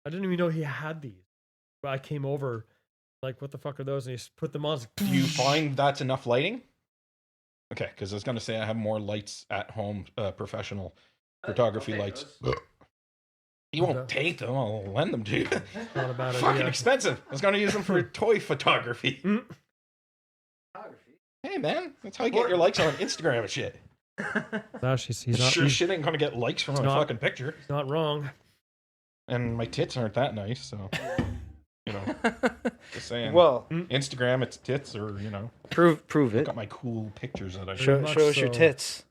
I didn't even know he had these. But I came over, like, what the fuck are those? And he put them on. Do you find that's enough lighting? Okay, because I was going to say I have more lights at home, professional photography lights. You won't take them. I'll lend them to you. Not a bad Fucking idea. expensive. I was going to use them for toy photography. Hey, man. That's how you get your likes on Instagram and shit. Actually, he's not, Sure shit ain't going to get likes from a fucking picture. He's not wrong. And my tits aren't that nice, so... You know, just saying. Well, Instagram, it's tits, or you know, prove look it. at my cool pictures that I Show us your tits.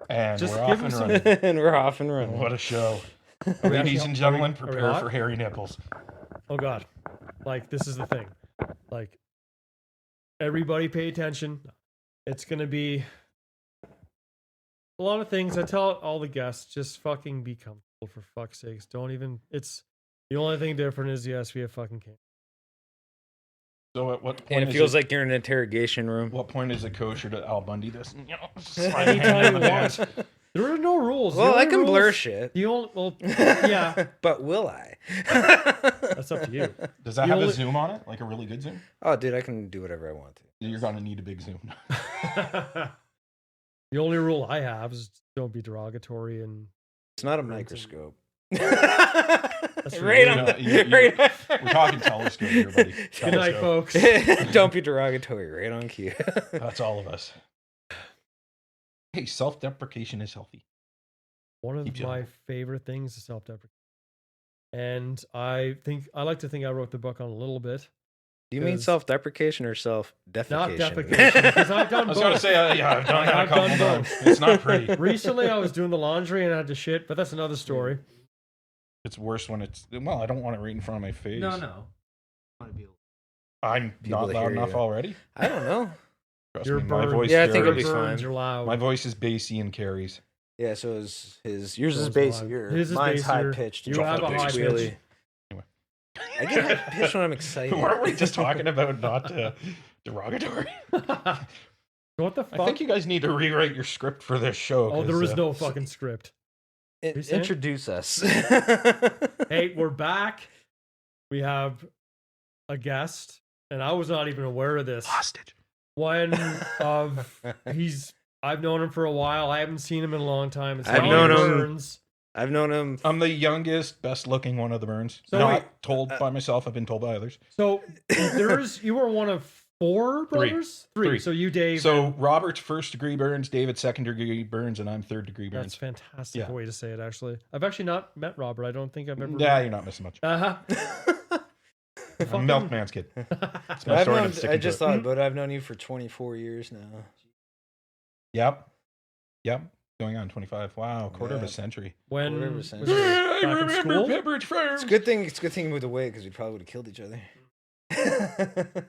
And Just we're give off and him running. And we're off and running. What a show! we Ladies actually- and gentlemen, are we prepare hot? for hairy nipples. Oh God, like this is the thing. Like everybody, pay attention. It's gonna be a lot of things. I tell all the guests, just fucking be comfortable for fuck's sakes. Don't even. It's the only thing different is yes, we have fucking camera. So at what point? And it feels like you're in an interrogation room. What point is it kosher to Al Bundy this? You know, Anytime you want. There are no rules. Well, The I only can blur rules- shit. The only well, yeah, But will I? that's up to you. Does that The have only- a zoom on it? Like a really good zoom? Oh, dude, I can do whatever I want to. You're gonna need a big zoom. The only rule I have is don't be derogatory and It's not a microscope. That's Right right. on You know, right We're talking telescope here, buddy. Good night, Telescope. folks. Don't be derogatory. Right on cue. That's all of us. Hey, self-deprecation is healthy. One of Keep my going. favorite things is self-deprecation, and I like to think I wrote the book on a little bit. Do you mean Because- self-deprecation or self-defecation? Not defecation, because I've done I was both. gonna say, yeah, I've done that a I've couple done times. both. It's not pretty. Recently, I was doing the laundry and I had to shit, but that's another story. It's worse when it's well. I don't want it right in front of my face. No. Want to be I'm People not to loud hear enough you. already. I don't know. Trust You're me, my burned. voice. Yeah, I think it'll carries. be Burns, fine. You're loud. My voice is bassy and carries. Yeah, so yours is Yours is bassier. his is Mine's bassier. high pitched. You have a high pitch. I get high pitched when I'm excited. Weren't we just talking about not derogatory? What the fuck? I think you guys need to rewrite your script for this show. Oh, there 'cause, is no fucking script. you saying? Introduce us. Hey, we're back. We have a guest, and I was not even aware of this. hostage. One of I've known him for a while. I haven't seen him in a long time. It's I've Donny known him- Burns. I've known him. I'm the youngest, best looking one of the Burns. So Not wait, told by myself. I've been told by others. So you were one of four brothers? Three. So you, Dave. So Robert's first degree Burns, David's second degree Burns, and I'm third degree That's Burns. fantastic Yeah. way to say it, actually. I've actually not met Robert. I don't think I've ever Yeah, you're not missing much. Uh-huh. I'm Milkman's kid. It's my I've story. and I'm known, sticking I to just it. thought, but I've known you for 24 years now. Yep. Going on 25. Wow, quarter of a Yeah. century. When Whatever was sense. it I back in remember school? Pepperidge Farms. It's a good thing. It's a good thing you moved away because we probably would have killed each other.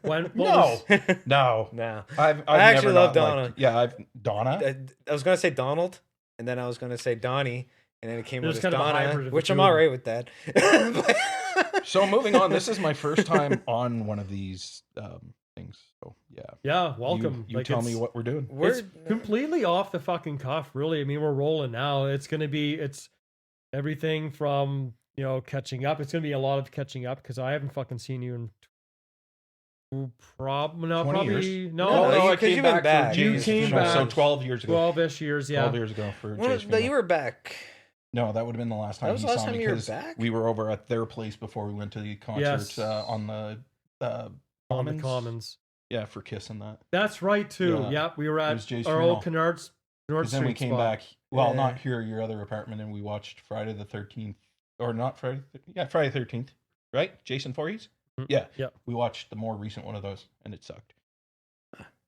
When? what No, was- no. No. I've I actually never love not Donna. liked- Yeah, Donna. I was gonna say Donald, and then I was gonna say Donnie, and then it came There's out as kind of a hybrid Donna, of which the I'm two. all right with that. So moving on, this is my first time on one of these things. So yeah, Yeah, welcome. You Like, tell me it's- what we're doing. It's completely off the fucking cuff, really. I mean, we're rolling now. It's everything from, catching up. It's gonna be a lot of catching up because I haven't fucking seen you in 20 probably years? no, No, I 'cause came you've been back. back. For You Jay's came funeral. So back 12 years ago. 12-ish years, yeah. 12 years ago for Jay's No, funeral. you were back. No, that would have been the last time That was he the last saw time me you were because back? we were over at their place before we went to the concert Yes. on the On Commons. the Commons. Yeah, for Kiss and that. That's right too. Yeah. Yeah, we were It at was Jay's our old funeral. Kennard's Because then we Street came spot. back. Well, Yeah. not here, your other apartment, and we watched Friday the 13th, or not Friday. Yeah, Friday 13th, right? Jason Voorhees. Mhm. Yeah, Yeah. We watched the more recent one of those, and it sucked.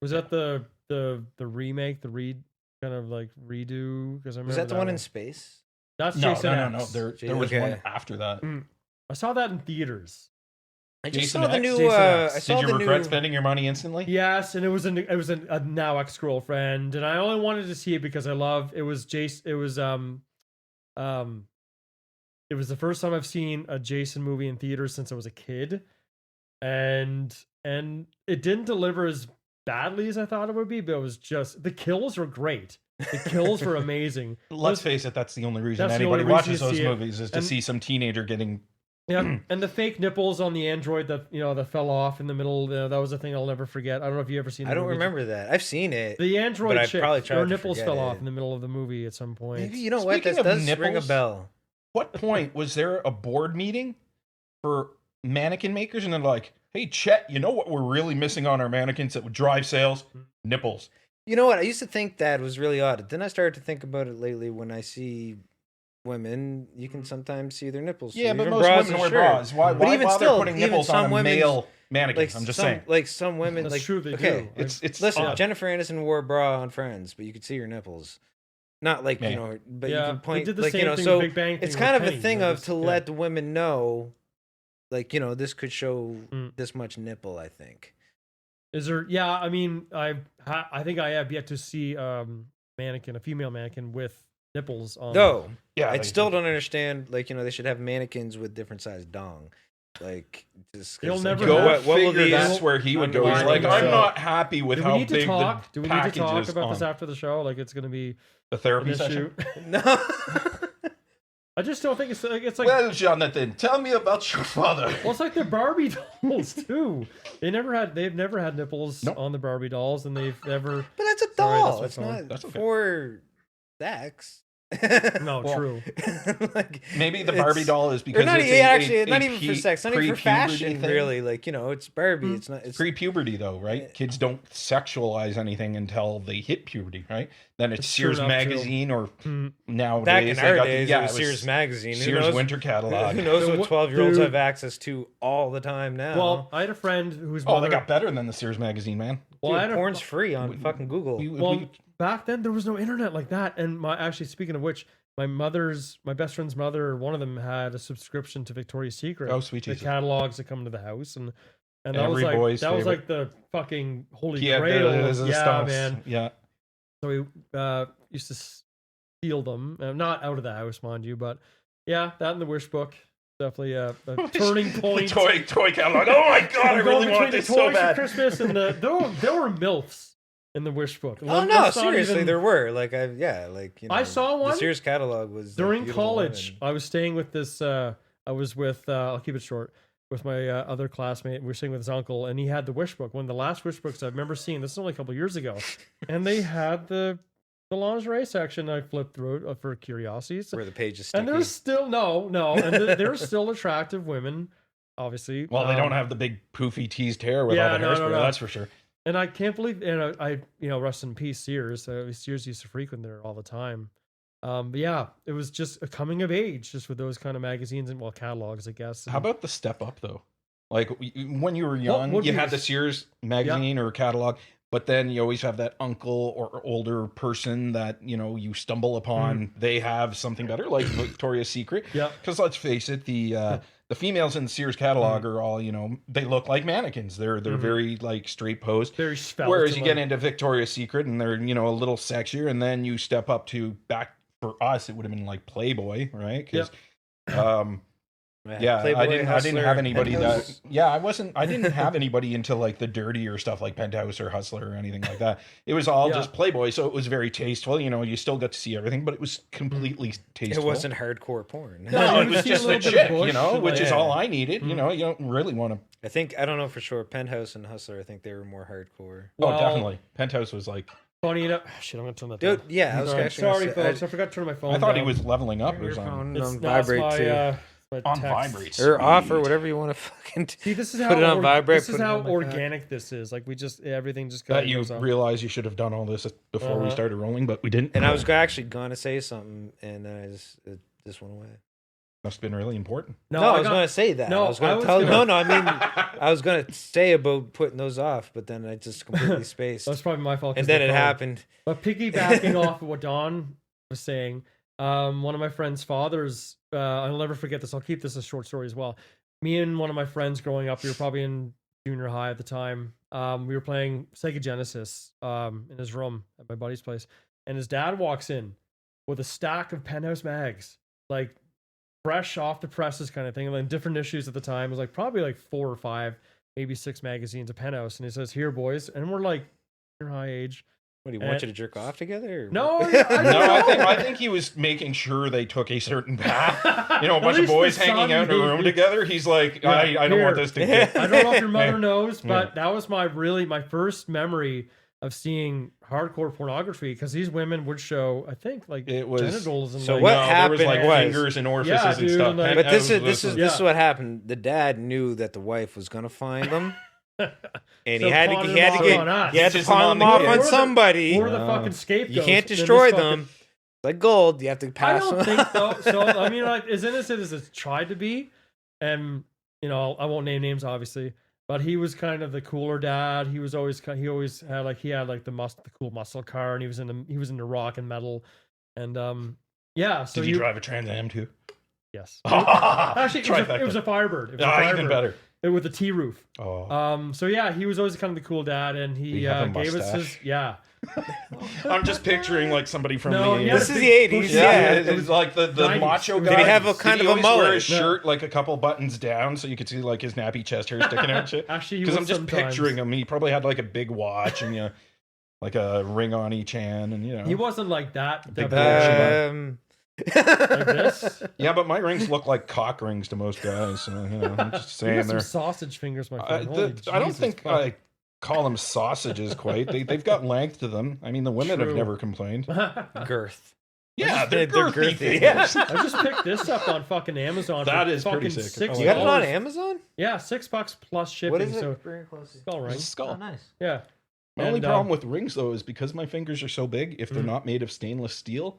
Was that the remake, kind of like redo? Because I remember Was that the one in one. space? That's No, Jason no. X. There was Okay. one after that. I saw that in theaters. I just Jason saw the X? new. Jason X. I saw Did you the regret new. spending your money instantly? Yes, and it was a now ex-girlfriend, and I only wanted to see it because it was the first time I've seen a Jason movie in theaters since I was a kid, and it didn't deliver as badly as I thought it would be, but it was just the kills were great. The kills were amazing. Let's face it, that's the only reason That's the anybody only reason watches you those see it. movies is to And- see some teenager getting. Yeah, and the fake nipples on the android that fell off in the middle. That was a thing I'll never forget. I don't know if you ever seen. I don't movie. remember that. I've seen it. The android but I chick. probably tried Her to nipples forget fell it. off in the middle of the movie at some point. Maybe, you know what? Speaking That of does ring a nipples, bell. What point was there a board meeting for mannequin makers, and they're like, "Hey, Chet, you know what we're really missing on our mannequins that would drive sales? Nipples." You know what? I used to think that was really odd. Then I started to think about it lately. When I see women, you can sometimes see their nipples. Yeah, but Even most bras women and wear shirts. bras. Why But even bother still, putting even nipples some on a women's- male mannequin? Like I'm just some, saying. like some women, That's like true. They okay, do. It's listen. odd. Jennifer Aniston wore a bra on Friends, but you could see her nipples. Not like Yeah. you know, but Yeah, you can we point did the like same you know. thing So with Big Bang it's Theory kind with of a Penny, thing like of this- to yeah. let the women know, like you know, this could show Mm. this much nipple. I think. Is there? Yeah, I mean, I think I have yet to see a female mannequin with nipples on. No, Yeah, I they- still don't understand. Like you know, they should have mannequins with different sized dong. Like just 'cause, You'll like, never Go have- what will figure. these? That's where he would go. He's underlying like, I'm so- not happy with Do how we need to big talk? the Do we need to package talk is about on this after the show? Like it's going to be the an therapy issue. session. No. I just don't think it's like Well, Jonathan, tell me about your father. well, it's like the Barbie dolls too. They've never had nipples Nope. on the Barbie dolls, and they've never. But that's a Sorry, doll. that's It's my phone. not That's okay. for sex. No, Well, true. Like, Maybe the it's- Barbie doll is Or because not it's even, actually, not a even for sex, not even for pre-puberty fashion, thing. really. Like you know, it's Barbie. Mm. It's not. It's Pre-puberty though, right? Kids don't sexualize anything until they hit puberty, right? Then it's That's true Sears enough, too. magazine or Mm. nowadays back in they our got days. the, It was Sears magazine. Who Sears knows, winter catalog. Who knows The what what- 12-year-olds dude. have access to all the time now? Well, I had a friend whose Oh, mother. they got better than the Sears magazine, man. well, I had Dude, a, porn's free on we- fucking Google. well, back then there was no internet like that, and actually speaking of which, my best friend's mother, one of them had a subscription to Victoria's Secret. Oh, sweet the Jesus. catalogs that come to the house, and that was Every like boy's that was favorite. like the fucking holy Yeah, grail. there's the Yeah, stuff. man. Yeah. So we used to steal them, not out of the house, mind you, but yeah, that and the wish book definitely a turning point. toy catalog. Oh my god, I I'm really going want between the this toys so for bad. Christmas and there were milfs in the wish book. Oh Let's no, not seriously, even- there were like like you know, I saw one The Sears catalog was like, during beautiful college. women. I was staying with this. I was with. I'll keep it short. With my other classmate, we were staying with his uncle, and he had the wish book. One of the last wish books I remember seeing. This is only a couple years ago, and they had the lingerie section. I flipped through it for curiosities, Where the page is sticky. and there's still and there's still attractive women, obviously. Well, they don't have the big poofy teased hair with yeah, all the no, hairspray, no. that's for sure. And I can't believe, and I rest in peace, Sears. Sears used to frequent there all the time. But yeah, it was just a coming of age, just with those kind of magazines and catalogs, I guess. How about the step up though? Like when you were young, would you be had the- the Sears magazine or catalog, but then you always have that uncle or older person that you stumble upon. They have something better, like Victoria's Secret. Yeah. Because let's face it, the females in the Sears catalog are all they look like mannequins. They're very like straight posed. very svelte? Whereas and, you get into Victoria's Secret and they're a little sexier, and then you step up to back for us, it would have been like Playboy, right? Because yeah, Playboy, I didn't Hustler, have anybody Penthouse. that. Yeah, I didn't have anybody into like the dirtier stuff like Penthouse or Hustler or anything like that. It was all Yeah. just Playboy, so it was very tasteful. You still got to see everything, but it was completely tasteful. It wasn't hardcore porn. No, you it would was see a just the little bit of chick, bush and, which like- is all I needed. Mhm. You don't really want to. I don't know for sure. Penthouse and Hustler, I think they were more hardcore. Well, Oh, definitely. Penthouse was like. Funny enough, shit, I'm gonna turn that Dude, down. yeah, I was Sorry, actually gonna sorry, say- folks. I forgot to turn my phone. I thought he down. was leveling up or Your something. phone It's, on no, it's vibrate my, too. my On text. vibrate. Or off or Sweet. whatever you want to fucking. See, this is Put how it on vibrate, This is put it how on like that. organic this is. Like we just everything just That you goes up. realize you should have done all this before we Uh-huh. started rolling, but we didn't. And I was actually gonna say something, and then it just went away. Must have been really important. No, I was got- gonna say that. No, I was gonna I was tell. gonna- No, I mean, I was gonna say about putting those off, but then I just completely spaced. That's probably my fault. 'cause And then the it phone. happened. But piggybacking off of what Don was saying, one of my friend's fathers, I'll never forget this. I'll keep this a short story as well. Me and one of my friends growing up, we were probably in junior high at the time. We were playing Sega Genesis in his room at my buddy's place. And his dad walks in with a stack of Penthouse mags, like fresh off the presses kind of thing. And then different issues at the time. It was like probably like 4 or 5, maybe 6 magazines of Penthouse. And he says, "Here, boys." And we're like, junior high age. What do you want you to jerk off together? Or No, what? I don't No, know. I think he was making sure they took a certain path. You know, a At bunch of least boys the hanging son out in a room maybe. together. He's like, Yeah, I don't want here. this to get. I don't know if your mother knows, Yeah. but that was my first memory of seeing hardcore pornography because these women would show, I think, like It was- genitals and So like, what No, there was like happened was- fingers and orifices Yeah, and dude, stuff. like- But this Listen. is what happened. The dad knew that the wife was gonna find them, and So he had pawn to them he had off to get on us. he had to Just them pawn on them the off kid. on Or the- somebody. or the No. fucking scapegoat. You can't destroy them like gold. You have to I pass don't them. think so. So I mean, like as innocent as it's tried to be, and you know, I won't name names obviously, but he was kind of the cooler dad. He was always he always had like the cool muscle car, and he was into rock and metal, and yeah. So Did he drive a Trans Am too? Yes. Actually, Actually, it was a Firebird. It was a even Firebird better. with a T roof. Oh, So yeah, he was always kind of the cool dad, and he he have a gave us mustache? his I'm just picturing like somebody from No, the. he had This a is big the 80s, bushy- yeah. It's like the 90s. macho Did guy. he have a kind Did of he a always wear mullet? his shirt like a couple buttons down so you could see like his nappy chest hair sticking out and shit? Actually, he Because was I'm just sometimes. picturing him. He probably had like a big watch and like a ring on each hand, and He wasn't like that. Big that like this. Yeah, but my rings look like cock rings to most guys. So I'm just You saying got some there. sausage fingers, my friend. Holy I don't Jesus think fuck. I call them sausages quite. They've got length to them. I mean, the women have True. never complained. Girth. Yeah, they're They're girthy. girthy. things. I just picked this up on fucking Amazon. That for is pretty fucking sick. $6. You got it on Amazon? Yeah, $6 plus shipping. What is it? So Bring it closer. skull ring. It's a skull. Oh, nice. Yeah. My only And, problem with rings, though, is because my fingers are so big, if they're Mhm. not made of stainless steel,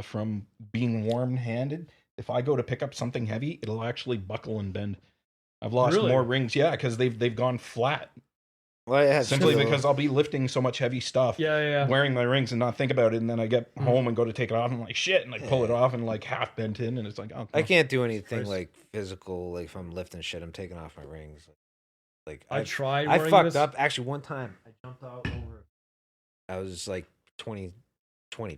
from being warm-handed, if I go to pick up something heavy, it'll actually buckle and bend. I've lost Really? more rings, yeah, because they've gone flat. Well, yeah, Simply steel. because I'll be lifting so much heavy stuff, Yeah. wearing my rings and not think about it, and then I get Mhm. home and go to take it off, and I'm like, shit, and I pull it off and like half bent in, and it's like, oh, I can't do anything Christ. like physical. Like if I'm lifting shit, I'm taking off my rings. Like I tried. I wearing fucked this. up. Actually, one time I jumped out over. I was like 20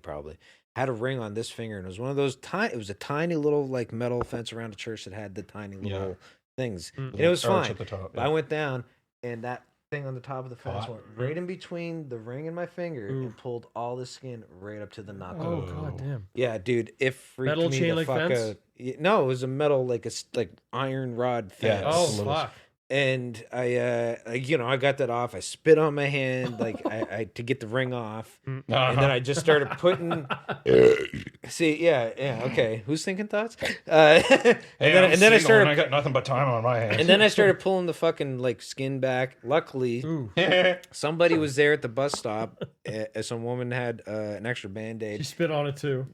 probably. Had a ring on this finger, and it was one of those tiny. It was a tiny little like metal fence around a church that had the tiny little Yeah. things. Mm. And it was Arch fine. at the top, I went down, and that thing on the top of the fence Hot. went right in between the ring and my finger, and Oof. pulled all the skin right up to the knuckle. Oh god damn. Yeah, dude, it freaked Metal me chain the link fuck fence? out. No, it was a metal like like iron rod Yeah, fence. Oh It's a little- fuck. And I got that off. I spit on my hand like I to get the ring off, and then I just started putting. See, yeah, okay. Who's thinking thoughts? And then I started I got nothing but time on my hands. and then I started pulling the fucking like skin back. Luckily, Ooh. somebody was there at the bus stop. Some woman had an extra She Band-Aid spit on it too.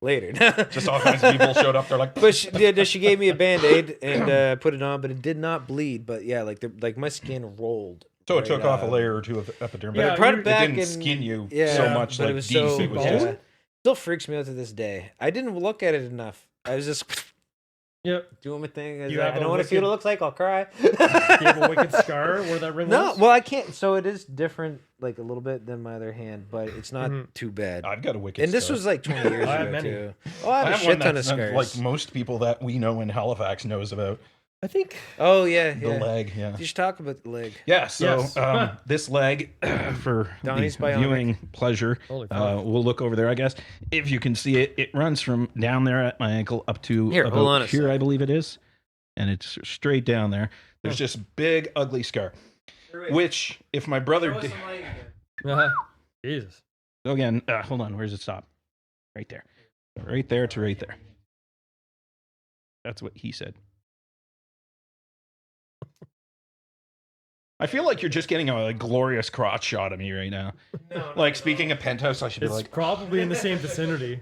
later. Just all kinds of people showed up. They're like, But she gave me a Band-Aid and put it on, but it did not bleed. But yeah, like my skin rolled. so it right took off a out. layer or two of epidermis. Yeah, But I brought you- it back it didn't and skin you yeah, so much but like it was deep so was yeah. just- still freaks me out to this day. I didn't look at it enough. I was just Yep. doing my thing. I, was You like, have I a don't want to see what wicked- it looks like. I'll cry. Do you have a wicked scar where that ring No, was? well, I can't. So it is different, like a little bit than my other hand, but it's not Mhm. too bad. I've got a wicked And this scar. was like 20 years I have ago many. too. Oh, I have a shit ton of scars. like most people that we know in Halifax knows about. I think Oh yeah, The yeah. leg, yeah. You should talk about the leg. Yeah, so Yes. this leg, for Donnie's the bionic. viewing pleasure, Holy fuck. we'll look over there, I guess. If you can see it, it runs from down there at my ankle up to Here, hold about on a here, sec. I believe it is. And it's straight down there. There's just a big, ugly scar. Which, if my brother did... Uh-huh. Jesus. So again, hold on, where's it stop? Right there. Right there to right there. That's what he said. I feel like you're just getting a glorious crotch shot of me right now. Like, speaking of penthouse, I should be It's like, probably in the same vicinity.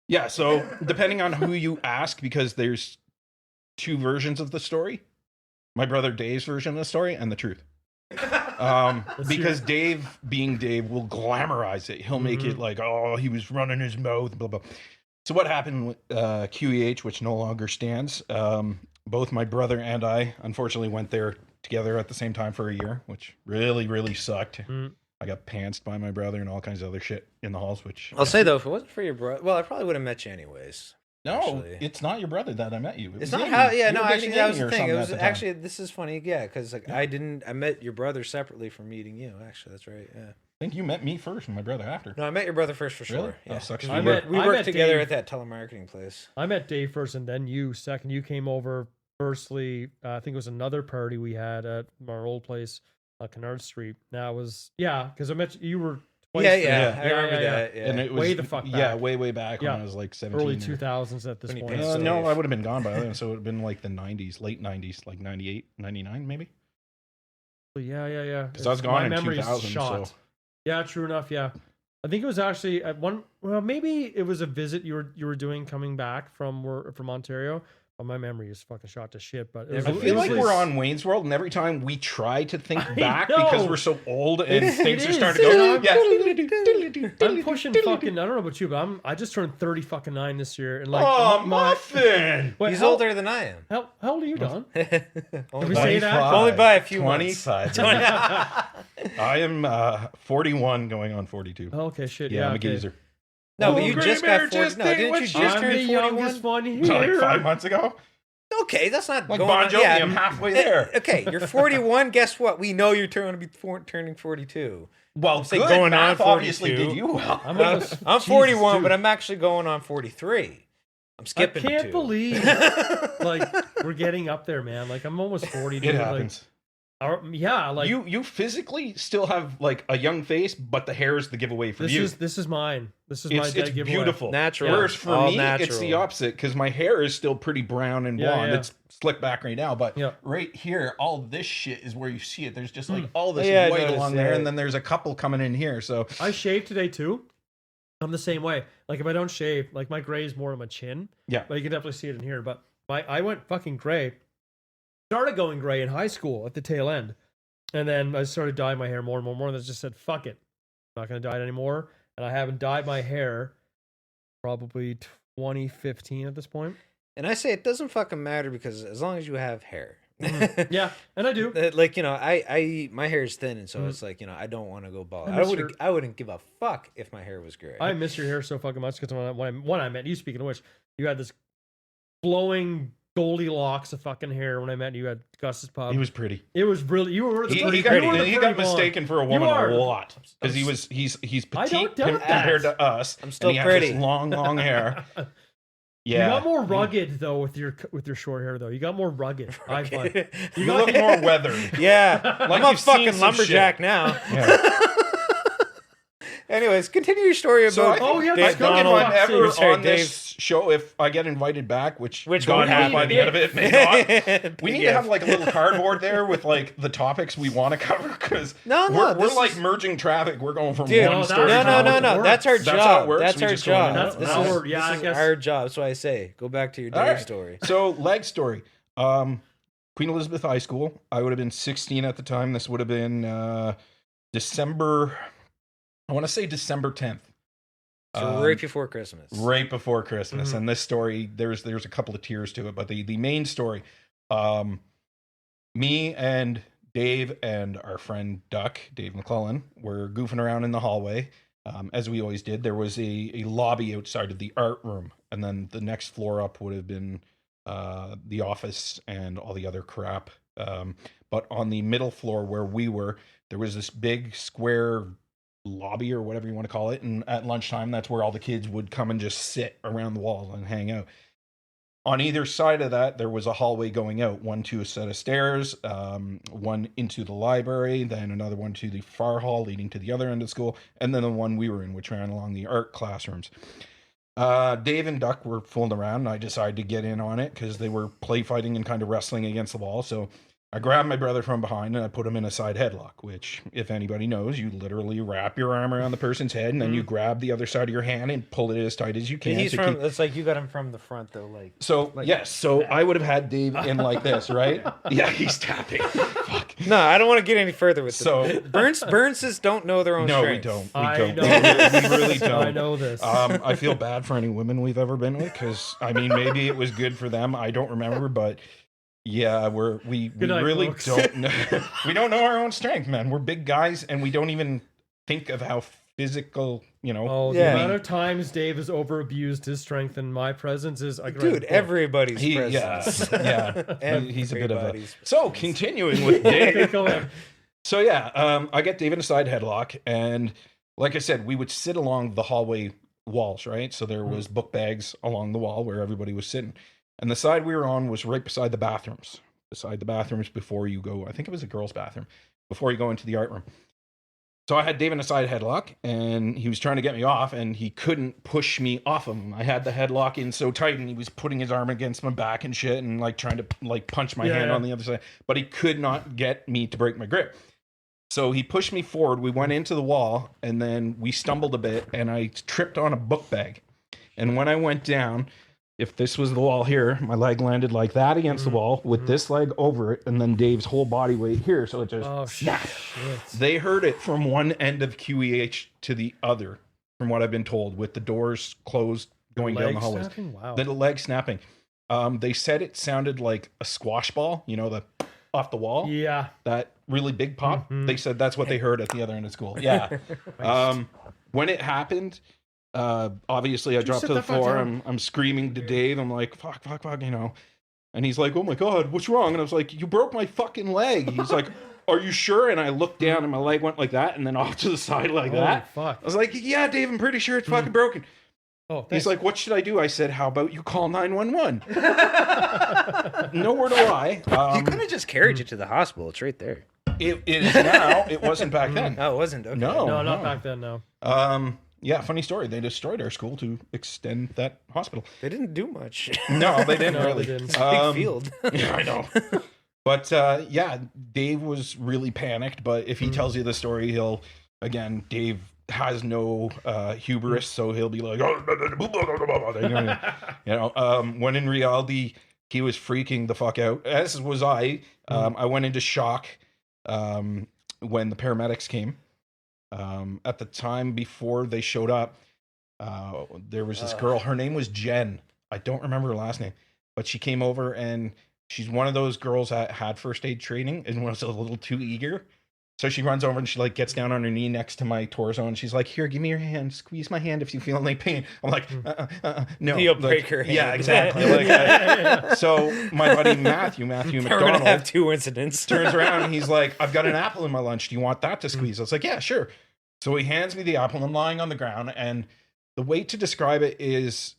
yeah, so depending on who you ask, because there's two versions of the story. My brother Dave's version of the story and the truth. Because Dave, being Dave, will glamorize it. He'll make it like, oh, he was running his mouth, blah, blah. So what happened with QEH, which no longer stands, both my brother and I, unfortunately, went there together at the same time for a year, which really, really sucked. I got pantsed by my brother and all kinds of other shit in the halls, which... I'll say though, if it wasn't for your brother, well, I probably would have met you anyways. No, actually. it's not your brother that I met you. It's not how. Yeah, You no, were actually, dating that was Amy the or thing. something It at was the time. actually. This is funny. Yeah, because like I met your brother separately from meeting you. Actually, that's right. Yeah. I think you met me first and my brother after. No, I met your brother first for sure. Really? Yeah. Oh, sucks 'Cause for we you. worked, we I worked met together Dave. at that telemarketing place. I met Dave first, and then you second. You came over. Firstly, I think it was another party we had at our old place, Kennard Street. Now it was because I met you were twice Yeah, there. I remember that. Yeah. And it was Way the fuck Yeah, back. way back Yeah. when I was like 17. early or- 2000s at this When you point. passed no, Dave. I would have been gone by then, so it would have been like the 90s, late 90s, like 98, 99 maybe. Yeah. Because I was It's- gone my in memory's 2000, shot. so Yeah, true enough. Yeah, I think it was actually at one. Well, maybe it was a visit you were doing coming back from Ontario. Well, my memory is fucking shot to shit. But it was, I it feel was like we're on Wayne's World, and every time we try to think I back know. because we're so old and things are is. starting to go. I'm pushing fucking. I don't know about you, but I just turned 30 fucking 9 this year, and like Oh, muffin! Wait, He's how, older than I am. How old are you, Don? only, we by, say that? only by a few months. 25. I am 41 going on 42. Okay, shit. Yeah, Yeah, I'm a okay. geezer. No, but Oh, you great just got bear, 40. just No, think didn't what you you- just I'm turn the 41? youngest one Like here. 5 months ago. Okay, that's not Like going Bon on. Jovi, Yeah, I'm halfway there. Okay, you're 41. Guess what? We know you're turning 42. Well, say good. going on Math 42. obviously did you well. I'm, I'm, almost, I'm Jesus, 41, dude. but I'm actually going on 43. I'm I skipping can't 2. believe like we're getting up there, man. Like I'm almost 40. It dude. Like, happens. yeah, like you physically still have like a young face, but the hair is the giveaway for this you. is mine. This is my it's dead giveaway. beautiful. Natural. Whereas for All me, it's the natural. opposite because my hair is still pretty brown and Yeah, blonde. yeah. It's slicked back right now, but Yeah. right here, all this shit is where you see it. There's just like all this Yeah, I white noticed, along there, yeah. and then there's a couple coming in here. So I shaved today too. I'm the same way. Like if I don't shave, like my gray is more on my chin. yeah, But you can definitely see it in here. But I went fucking gray. Started going gray in high school at the tail end. And then I started dyeing my hair more and more. And I just said, fuck it. I'm not going to dye it anymore. And I haven't dyed my hair probably 2015 at this point. And I say it doesn't fucking matter because as long as you have hair. Yeah, and I do. Like, you know, I my hair is thin, and so it's like, you know, I don't want to go bald. I miss I wouldn't give a fuck if my hair was gray. I miss your hair so fucking much because when I met you, speaking of which, you had this flowing Goldilocks of fucking hair when I met you at Gus's pub. he was pretty. It was really, you were the He pretty, got, you were the he pretty got blonde. mistaken for a woman are. a lot because he's I don't petite doubt that. compared to us. I'm still and he pretty. Had this long hair. You Yeah, got more rugged though with your short hair though. You got more rugged. I find. you look more weathered. Yeah, Like I'm a you've seen fucking some lumberjack shit. now. Yeah. Anyways, continue your story So I about. think, Oh, yeah, I let's think go. if Donald. I'm ever Sorry, on this show, if I get invited back, which Which God won't knows by happen. the end of it, may not. We need to Yeah. have like a little cardboard there with like the topics we want to cover because No, we're this like is- merging traffic. We're going from Dude, one no, story that's to how another. it no. works. That's our That's how job. it works. That's We our just go in and job. out. This That's is, our- yeah, I this is guess. our job. That's why I say go back to your All Dave right. story. So leg story. Queen Elizabeth High School. I would have been 16 at the time. This would have been December. I want to say December 10th. So right before Christmas. Right before Christmas. Mhm. And this story, there's a couple of tiers to it, but the main story, me and Dave and our friend Duck, Dave McClellan, were goofing around in the hallway. As we always did. There was a lobby outside of the art room, and then the next floor up would have been the office and all the other crap. But on the middle floor where we were, there was this big square lobby or whatever you want to call it, and at lunchtime that's where all the kids would come and just sit around the wall and hang out. On either side of that there was a hallway going out, one to a set of stairs, one into the library, then another one to the far hall leading to the other end of school, and then the one we were in, which ran along the art classrooms. Dave and Duck were fooling around, and I decided to get in on it because they were play fighting and kind of wrestling against the wall. So I grabbed my brother from behind and I put him in a side headlock, which, if anybody knows, you literally wrap your arm around the person's head and then you grab the other side of your hand and pull it as tight as you can. He's to from. keep- It's like you got him from the front though. Like So, yes, so I would have had Dave in like this, right? Yeah, he's tapping. Fuck. no, I don't want to get any further with So- this. Burnses don't know their own No, strengths. we don't. I We don't. know. We really don't. I know this. I feel bad for any women we've ever been with because, I mean, maybe it was good for them. I don't remember, but yeah, we Good night, really folks. don't know. We don't know our own strength, man. We're big guys and we don't even think of how physical, Oh, the Yeah. amount of times Dave has over abused his strength in my presence is Dude, everybody's presence. He's a bit of a. Everybody's So presence. continuing with Dave. Go ahead. So yeah, I get Dave in a side headlock, and like I said, we would sit along the hallway walls, right? So there was book bags along the wall where everybody was sitting, and the side we were on was right beside the bathrooms. Beside the bathrooms before you go, I think it was a girl's bathroom, before you go into the art room. So I had Dave in a side headlock, and he was trying to get me off, and he couldn't push me off him. I had the headlock in so tight, and he was putting his arm against my back and shit, and like trying to like punch my hand on the other side, but he could not get me to break my grip. So he pushed me forward. We went into the wall, and then we stumbled a bit, and I tripped on a book bag. And when I went down, if this was the wall here, my leg landed like that against the wall with this leg over it, and then Dave's whole body weight here. So it just snapped. They heard it from one end of QEH to the other, from what I've been told, with the doors closed going down the hallways. Wow. The leg snapping. They said it sounded like a squash ball, the off the wall. Yeah. That really big pop. They said that's what they heard at the other end of school. Yeah. When it happened, obviously I dropped to the floor. I'm screaming to Dave. I'm like, fuck, and he's like, oh my God, what's wrong? And I was like, you broke my fucking leg. He's like, are you sure? And I looked down and my leg went like that and then off to the side like that. Fuck. I was like, yeah, Dave, I'm pretty sure it's fucking broken. Oh, thanks. He's like, what should I do? I said, how about you call 911? Nowhere to lie. You could have just carried you to the hospital. It's right there. It is now. It wasn't back then. Oh, it wasn't? Okay. No, not back then, no. Yeah, funny story. They destroyed our school to extend that hospital. They didn't do much. No, they didn't really. They didn't. It's a big field. Yeah, I know. But yeah, Dave was really panicked. But if he tells you the story, Dave has no hubris, so he'll be like, when in reality, he was freaking the fuck out, as was I. I went into shock when the paramedics came. At the time before they showed up, there was this girl. Her name was Jen. I don't remember her last name, but she came over, and she's one of those girls that had first aid training and was a little too eager. So she runs over and she like gets down on her knee next to my torso, and she's like, "Here, give me your hand. Squeeze my hand if you feel any pain." I'm like, "No." You'll break her hand. Yeah, exactly. So my buddy Matthew We're McDonald gonna have two incidents. turns around and he's like, "I've got an apple in my lunch. Do you want that to squeeze?" I was like, "Yeah, sure." So he hands me the apple, and I'm lying on the ground, and the way to describe it is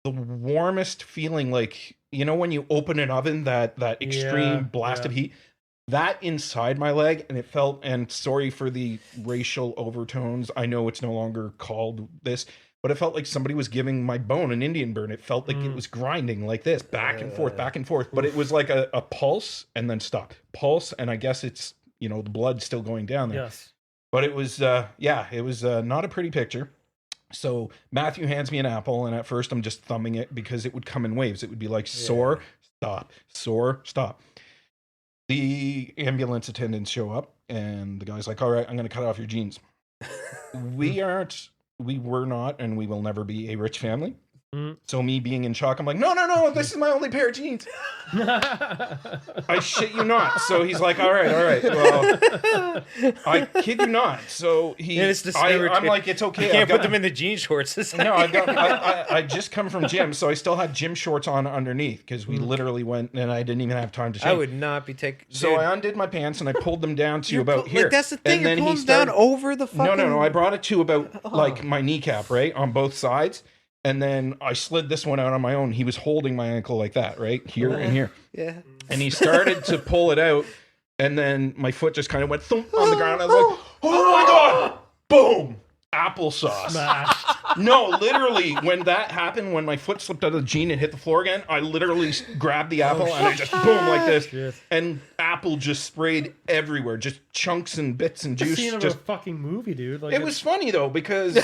the warmest feeling, like when you open an oven, that extreme blast of heat. That inside my leg, and it felt, and sorry for the racial overtones, I know it's no longer called this, but it felt like somebody was giving my bone an Indian burn. It felt like it was grinding like this, back and forth, but it was like a pulse and then stop, pulse, and I guess it's, the blood still going down there. Yes. But it was, it was not a pretty picture. So Matthew hands me an apple, and at first I'm just thumbing it because it would come in waves. It would be like sore, stop, sore, stop. The ambulance attendants show up, and the guy's like, "All right, I'm going to cut off your jeans." We were not, and we will never be a rich family. So me being in shock, I'm like, no, this is my only pair of jeans. I shit you not. So he's like, all right. Well, I kid you not. So I'm like, it's okay. You can't put them in the jean shorts. No, I just come from gym, so I still had gym shorts on underneath because we literally went, and I didn't even have time to change. I would not be taking. So I undid my pants and I pulled them down to about here. Like, that's the thing. And then you're he pulling started down over the fucking. No. I brought it to about like my kneecap, right, on both sides. And then I slid this one out on my own. He was holding my ankle like that, right? Here and here. Yeah. And he started to pull it out. And then my foot just kind of went thump on the ground. I was like, oh my God. Boom. Applesauce. Smashed. No, literally, when that happened, when my foot slipped out of the jean and hit the floor again, I literally grabbed the apple and I just boom like this. Shit. And apple just sprayed everywhere. Just chunks and bits and juice. Scene of a fucking movie, dude. Like, it was funny though, because being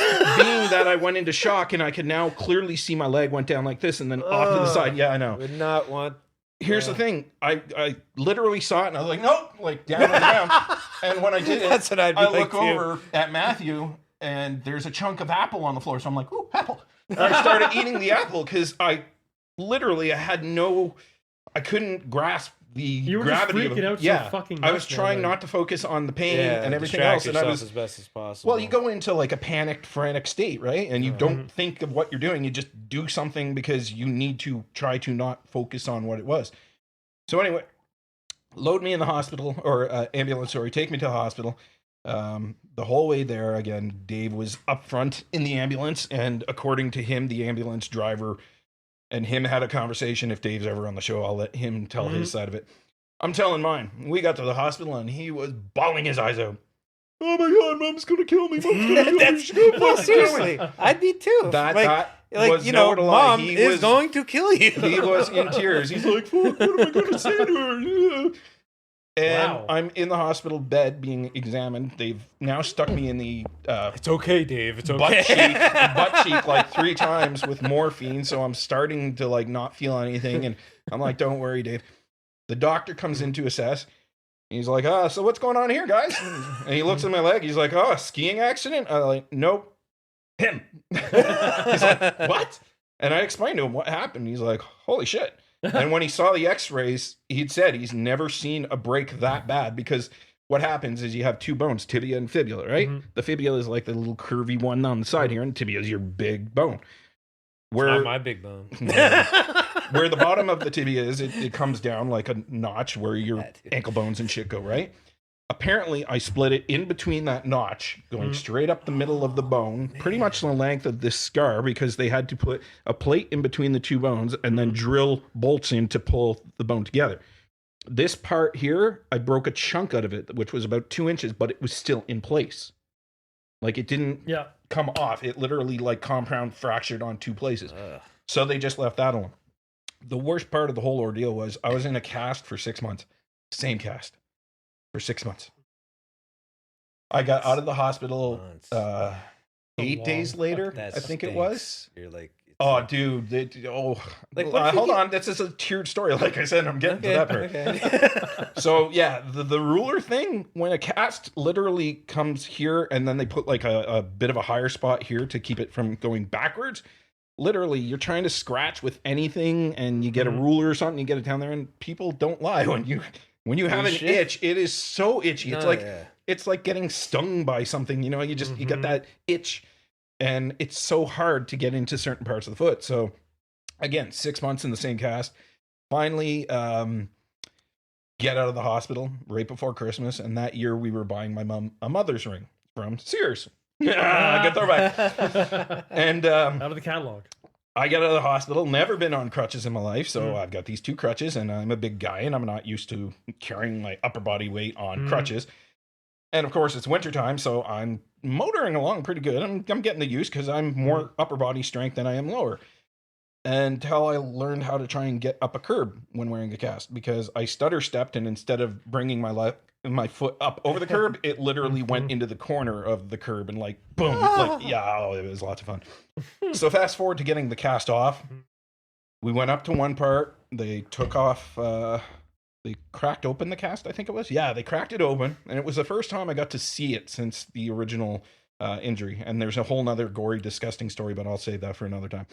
that I went into shock and I could now clearly see my leg went down like this and then off to the side. Yeah, I know. Would not want. Here's the thing. I literally saw it and I was like, nope, like down on the ground. And when I did it, That's what I'd be I like look too. over at Matthew and there's a chunk of apple on the floor. So I'm like, ooh, apple. And I started eating the apple because I couldn't grasp You were gravity just freaking of out so fucking I was much, man, trying like- not to focus on the pain Yeah, and everything distract else, and I yourself was as best as possible. well. You go into like a panicked, frantic state, right? And you don't think of what you're doing. You just do something because you need to try to not focus on what it was. So anyway, load me in the hospital or ambulance. Sorry, take me to the hospital. The whole way there, again, Dave was up front in the ambulance, and according to him, the ambulance driver and him had a conversation. If Dave's ever on the show, I'll let him tell his side of it. I'm telling mine. We got to the hospital, and he was bawling his eyes out. Oh my God, Mom's gonna kill me. Mom's gonna kill me. She's gonna Well, fucking kill me. seriously, I'd be too. That like was you know, no lie. Mom He is was- going to kill you. He was in tears. He's like, fuck, what am I going to say to her? And Wow. I'm in the hospital bed being examined. They've now stuck me in the It's okay, Dave. It's butt okay. cheek like 3 times with morphine. So I'm starting to like not feel anything. And I'm like, don't worry, Dave. The doctor comes in to assess. He's like, so what's going on here, guys? And he looks at my leg. He's like, oh, a skiing accident? I'm like, nope. Him. He's like, what? And I explained to him what happened. He's like, holy shit. And when he saw the x-rays, he'd said he's never seen a break that bad, because what happens is you have 2 bones, tibia and fibula, right? The fibula is like the little curvy one on the side here, and tibia is your big bone. Where Not my big bone. where the bottom of the tibia is, it comes down like a notch where your ankle bones and shit go, right? Apparently, I split it in between that notch, going straight up the middle of the bone, pretty much the length of this scar, because they had to put a plate in between the 2 bones and then drill bolts in to pull the bone together. This part here, I broke a chunk out of it, which was about 2 inches, but it was still in place. Like, it didn't come off. It literally, like, compound fractured on 2 places. So they just left that alone. The worst part of the whole ordeal was I was in a cast for 6 months. Same cast. For 6 months. I got out of the hospital 8 days later, I think it was. You're like, Oh, dude. Like, what if hold you on. This is a tiered story. Like I said, I'm getting to that part. Okay. So, yeah, the ruler thing, when a cast literally comes here and then they put like a bit of a higher spot here to keep it from going backwards, literally, you're trying to scratch with anything and you get a ruler or something, you get it down there, and people don't lie. When you have an itch, it is so itchy. It's like getting stung by something, you know, you get that itch, and it's so hard to get into certain parts of the foot. So again, 6 months in the same cast. Finally, get out of the hospital right before Christmas, and that year we were buying my mom a mother's ring from Sears. Good throwback. And out of the catalog. I got out of the hospital, never been on crutches in my life, so I've got these 2 crutches, and I'm a big guy, and I'm not used to carrying my upper body weight on crutches. And of course, it's wintertime, so I'm motoring along pretty good. I'm getting the use because I'm more upper body strength than I am lower. Until I learned how to try and get up a curb when wearing a cast, because I stutter stepped, and instead of bringing my foot up over the curb, it literally went into the corner of the curb and like boom, it was lots of fun. So fast forward to getting the cast off, we went up to one part. They took off. They cracked open the cast, I think it was. Yeah, they cracked it open, and it was the first time I got to see it since the original injury. And there's a whole nother gory, disgusting story, but I'll save that for another time.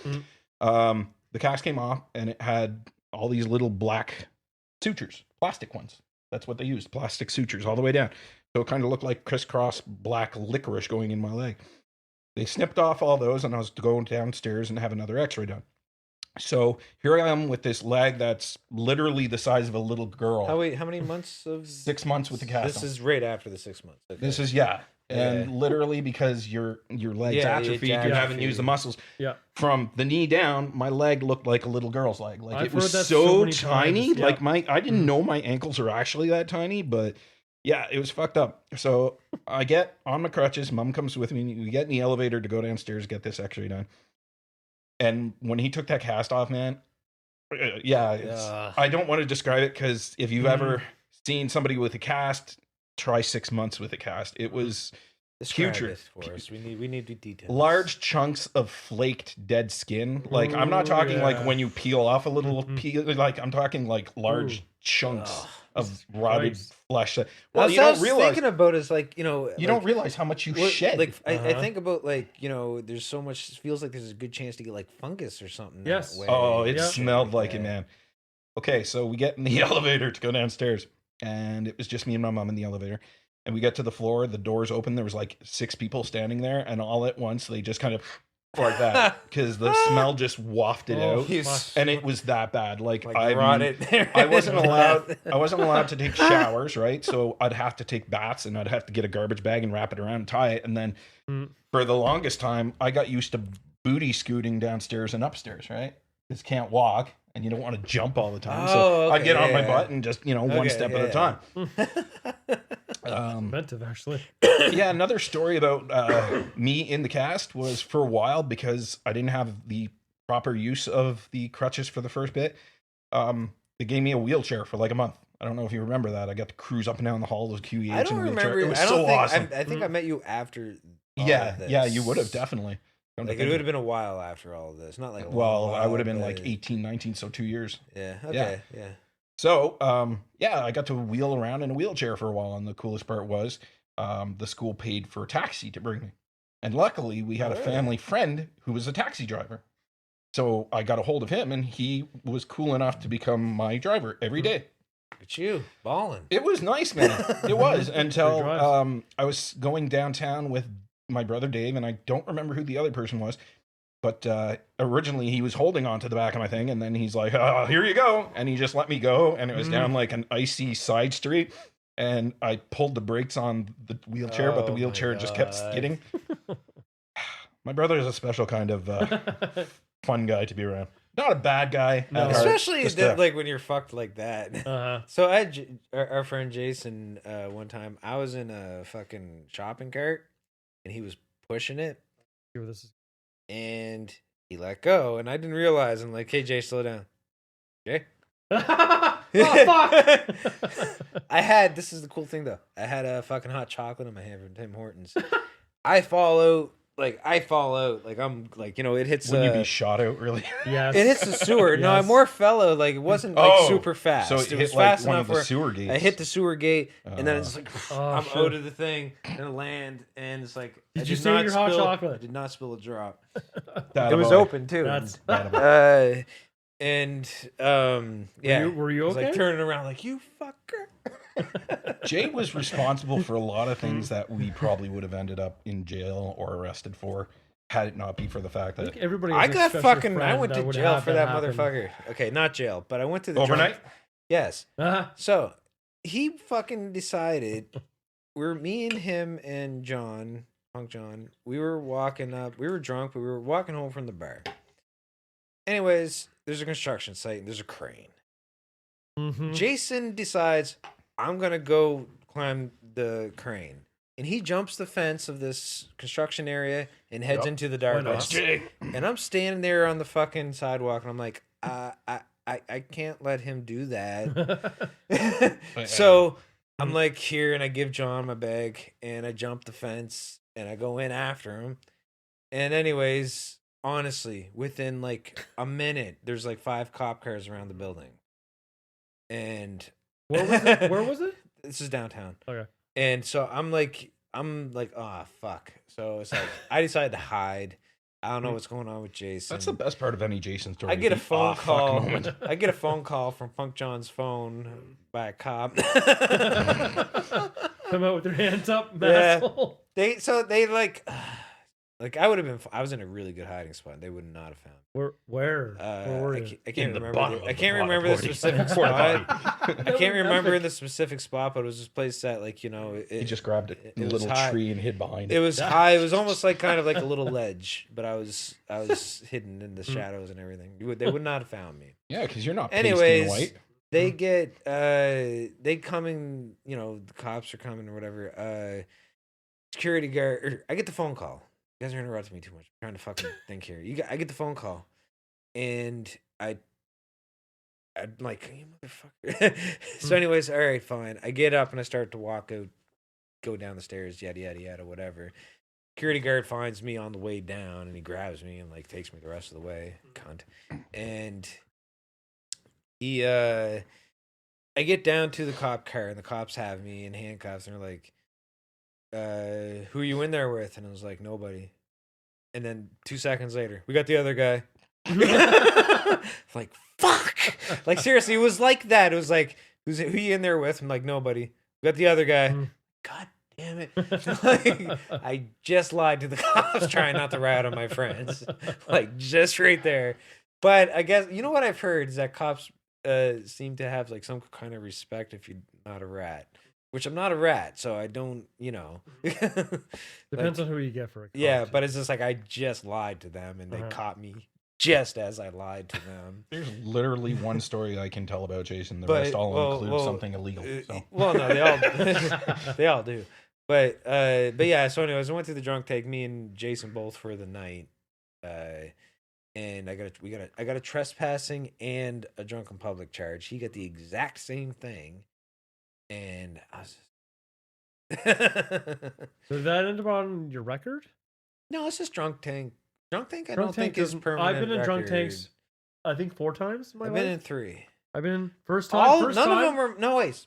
The cast came off, and it had all these little black sutures, plastic ones. That's what they used, plastic sutures all the way down. So it kind of looked like crisscross black licorice going in my leg. They snipped off all those, and I was going downstairs and have another x-ray done. So here I am with this leg that's literally the size of a little girl. How many months of 6 months with the cast This on. is right after the 6 months. Okay. This is and literally because your legs atrophied, you haven't used the muscles. Yeah. From the knee down, my leg looked like a little girl's leg. Like I've it was heard that so many tiny. times. Yeah. Like I didn't know my ankles are actually that tiny, but yeah, it was fucked up. So I get on my crutches. Mom comes with me. We get in the elevator to go downstairs, get this x-ray done. And when he took that cast off, man, I don't want to describe it, because if you've ever seen somebody with a cast, try 6 months with a cast. It was putrid. For us. We need details. Large chunks of flaked dead skin. Like, I'm not talking like when you peel off a little peel. Like, I'm talking like large chunks of rotted flesh. Well, you don't realize. Thinking about is like, you know, you don't realize how much you shed. Like I think about, like, you know, there's so much. It feels like there's a good chance to get like fungus or something. Yes. That way. Oh, it smelled like it, man. Okay, so we get in the elevator to go downstairs, and it was just me and my mom in the elevator. And we get to the floor, the doors open, there was like 6 people standing there, and all at once they just kind of like that because the smell just wafted out, and it was that bad. Like I wasn't allowed to take showers, right? So I'd have to take baths, and I'd have to get a garbage bag and wrap it around and tie it. And then for the longest time, I got used to booty scooting downstairs and upstairs, right? Because can't walk, and you don't want to jump all the time. So I'd get on my butt and just, one step at a time. Inventive, actually. Yeah, another story about me in the cast was for a while, because I didn't have the proper use of the crutches for the first bit. They gave me a wheelchair for like a month. I don't know if you remember that. I got to cruise up and down the halls of QEH. I don't remember. It was so awesome. I think I met you after. Yeah, you would have definitely. Like it would have been a while after all of this, not like. I would have been like 18, 19, so 2 years. Yeah. Okay. Yeah. So, I got to wheel around in a wheelchair for a while, and the coolest part was, the school paid for a taxi to bring me, and luckily we had a family friend who was a taxi driver, so I got a hold of him, and he was cool enough to become my driver every day. Look at you balling. It was nice, man. It was until I was going downtown with my brother Dave, and I don't remember who the other person was. But originally he was holding on to the back of my thing, and then he's like, "Oh, here you go," and he just let me go, and it was down like an icy side street, and I pulled the brakes on the wheelchair, but the wheelchair just kept skidding. My brother is a special kind of fun guy to be around. Not a bad guy, no. Especially like when you're fucked like that. So I had our friend Jason one time. I was in a fucking shopping cart, and he was pushing it. Here, this is. And he let go, and I didn't realize. I'm like, "Hey, Jay, slow down." Jay? Oh, fuck! This is the cool thing, though. I had a fucking hot chocolate in my hand from Tim Hortons. I fall out. Like, I'm like, it hits. Wouldn't you be shot out, really? Yeah. It hits the sewer. Yes. No, I more fell out. Like, it wasn't like super fast. So it was fast enough where the sewer gates. I hit the sewer gate, and then it's like, I'm out of the thing, and I land, and it's like, Did you steal your hot chocolate? I did not spill a drop. It was open, too. That's yeah. Were you okay? I was like turning around like, "You fucker." Jay was responsible for a lot of things that we probably would have ended up in jail or arrested for, had it not be for the fact that I went to jail for that motherfucker. Okay, not jail, but I went to the overnight. Yes. So he fucking decided. Me and him and John, Punk John. We were walking up. We were drunk, but we were walking home from the bar. Anyways, there's a construction site and there's a crane. Jason decides, I'm going to go climb the crane. And he jumps the fence of this construction area and heads into the darkness. And I'm standing there on the fucking sidewalk, and I'm like, I can't let him do that. So I'm like here, and I give John my bag, and I jump the fence, and I go in after him. And anyways, honestly, within like a minute, there's like 5 cop cars around the building. And where was it? Where was it? This is downtown. Okay. And so I'm like, oh fuck. So it's like I decided to hide. I don't know what's going on with Jason. That's the best part of any Jason story. I get a phone call. I get a phone call from Funk John's phone by a cop. Come out with your hands up, asshole. They I would have been. I was in a really good hiding spot. They would not have found me. Where were you? I can't remember. I can't remember the specific spot. I can't remember the specific spot, but it was this place that, like, he just grabbed a little tree and hid behind it. It was high. It was almost like kind of like a little ledge, but I was hidden in the shadows and everything. They would not have found me. Yeah, because you're not. Anyways, white. They get they come in. The cops are coming or whatever. Security guard. I get the phone call. You guys are interrupting me too much. I'm trying to fucking think here. I get the phone call, and I'm like, you motherfucker. So anyways, all right, fine. I get up and I start to walk out, go down the stairs, yada, yada, yada, whatever. Security guard finds me on the way down, and he grabs me and, like, takes me the rest of the way. Cunt. And he, I get down to the cop car, and the cops have me in handcuffs, and they're like, who are you in there with? And I was like, nobody. And then 2 seconds later, we got the other guy. Like, fuck. Like seriously, it was like that. It was like, who you in there with? I'm like, nobody. We got the other guy. God damn it! Like, I just lied to the cops, trying not to rat on my friends. Like just right there. But I guess you know what I've heard is that cops seem to have like some kind of respect if you're not a rat. Which I'm not a rat, so I don't, Depends on who you get for a cop. Yeah, but it's just like I just lied to them and they caught me just as I lied to them. There's literally one story I can tell about Jason. The rest all include something illegal. So. Well, no, they all do. But yeah. So anyways, I went to the drunk take. Me and Jason both for the night, and I got a trespassing and a drunken public charge. He got the exact same thing. And I was Did that end up on your record? No, it's just drunk tank. Drunk tank, I Drunk don't tank think is permanent. I've been in drunk record. tanks, I think 4 times in my I've life. been in 3. I've been in first time. None of them were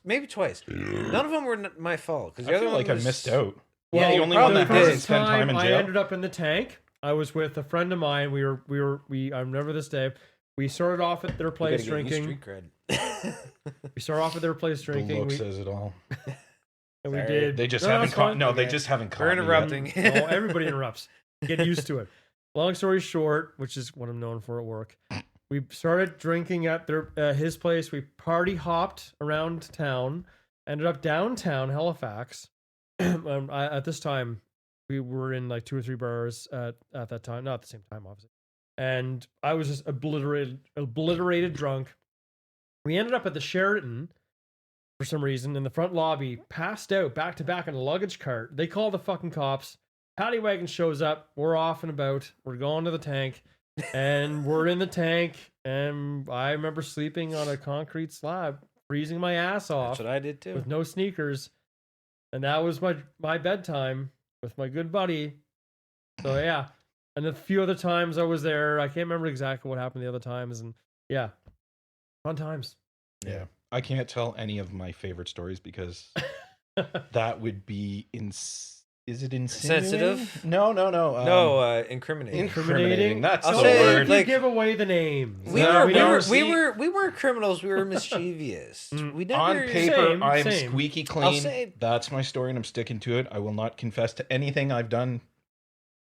maybe twice. None of them were my fault because the I other feel like one was, I missed out. Yeah, the you only one that probably hasn't did. spent time in I jail. ended up in the tank. I was with a friend of mine. I remember this day. We started off at their place drinking. Street cred. We started off at their place The drinking. look says it all. And we Sorry. did. They just No, haven't it's caught. fine. No, they Okay. just haven't caught. We're me interrupting. No, everybody interrupts. Get used to it. Long story short, which is what I'm known for at work, we started drinking at his place. We party hopped around town, ended up downtown Halifax. At this time, we were in like 2 or 3 bars at that time, not at the same time, obviously. And I was just obliterated drunk. We ended up at the Sheraton for some reason in the front lobby, passed out back to back in a luggage cart. They call the fucking cops. Paddy wagon shows up. We're off and about. We're going to the tank, and we're in the tank. And I remember sleeping on a concrete slab, freezing my ass off. That's what I did too. With no sneakers, and that was my bedtime with my good buddy. So yeah, and a few other times I was there. I can't remember exactly what happened the other times, and yeah, fun times. Yeah. I can't tell any of my favorite stories because that would be Is it insinuating? Sensitive? No. Incriminating. Incriminating. That's I'll the say, word. like- give away the names. We weren't criminals. We were mischievous. We never. On paper, I'm same. squeaky I'll clean. say- That's my story, and I'm sticking to it. I will not confess to anything I've done.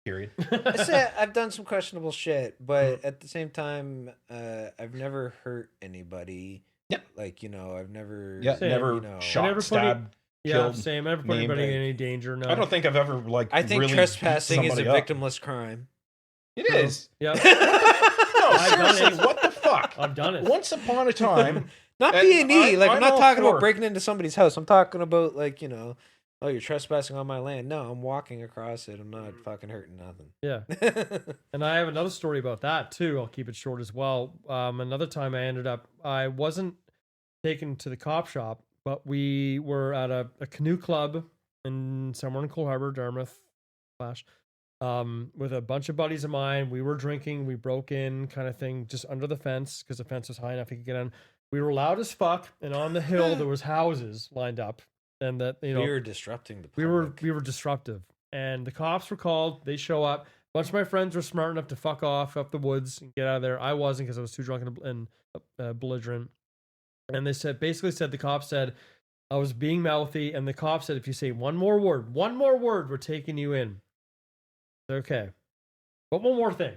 Period. I said I've done some questionable shit, but at the same time, I've never hurt anybody. Yeah. Like I've never. Yeah, Same. never You know. shot, Never put stabbed, Yeah, killed. same. I never put maimed. anybody in any danger. No. I don't think I've ever I think really trespassing beat is a somebody up. victimless crime. It is. Yeah, No, I've done seriously, it. what the fuck? I've done it. Once upon a time, Not And B&E. Like I'm I'm not all talking for about it. breaking into somebody's house. I'm talking about like oh, you're trespassing on my land. No, I'm walking across it. I'm not fucking hurting nothing. Yeah, and I have another story about that too. I'll keep it short as well. Another time I wasn't taken to the cop shop, but we were at a canoe club somewhere in Coal Harbor, Dartmouth, with a bunch of buddies of mine. We were drinking. We broke in, kind of thing, just under the fence because the fence was high enough you could get in. We were loud as fuck, and on the hill there was houses lined up, and that We were disrupting the public. we were disruptive, and the cops were called. They show up. A bunch of my friends were smart enough to fuck off up the woods and get out of there. I wasn't because I was too drunk and belligerent. And they basically said the cops said I was being mouthy, and the cops said if you say one more word, we're taking you in. Okay, but one more thing.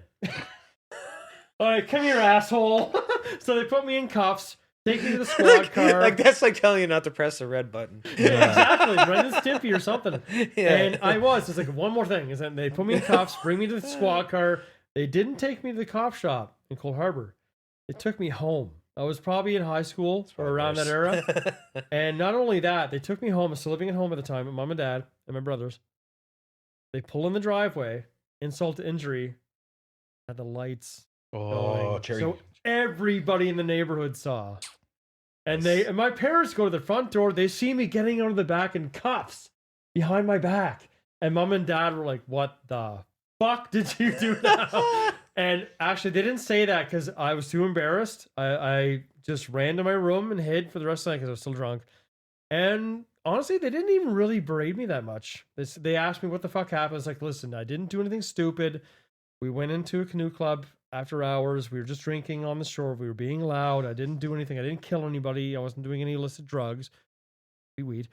All right, come here, asshole. So they put me in cuffs. Take me to the squad car. Like that's like telling you not to press the red button. Yeah, exactly. Ren and Stimpy or something. Yeah. And I was. It's like one more thing. Is that they put me in cuffs, bring me to the squad car. They didn't take me to the cop shop in Coal Harbor. They took me home. I was probably in high school or around that era. And not only that, they took me home. I was still living at home at the time with mom and dad and my brothers. They pull in the driveway, insult to injury, had the lights Oh, going. Cherry. So everybody in the neighborhood saw. And my parents go to the front door. They see me getting out of the back in cuffs behind my back. And mom and dad were like, what the fuck did you do now? And actually, they didn't say that because I was too embarrassed. I just ran to my room and hid for the rest of the night because I was still drunk. And honestly, they didn't even really berate me that much. They asked me what the fuck happened. I was like, listen, I didn't do anything stupid. We went into a canoe club. after hours. We were just drinking on the shore. We were being loud. I didn't do anything. I didn't kill anybody. I wasn't doing any illicit drugs. Weed.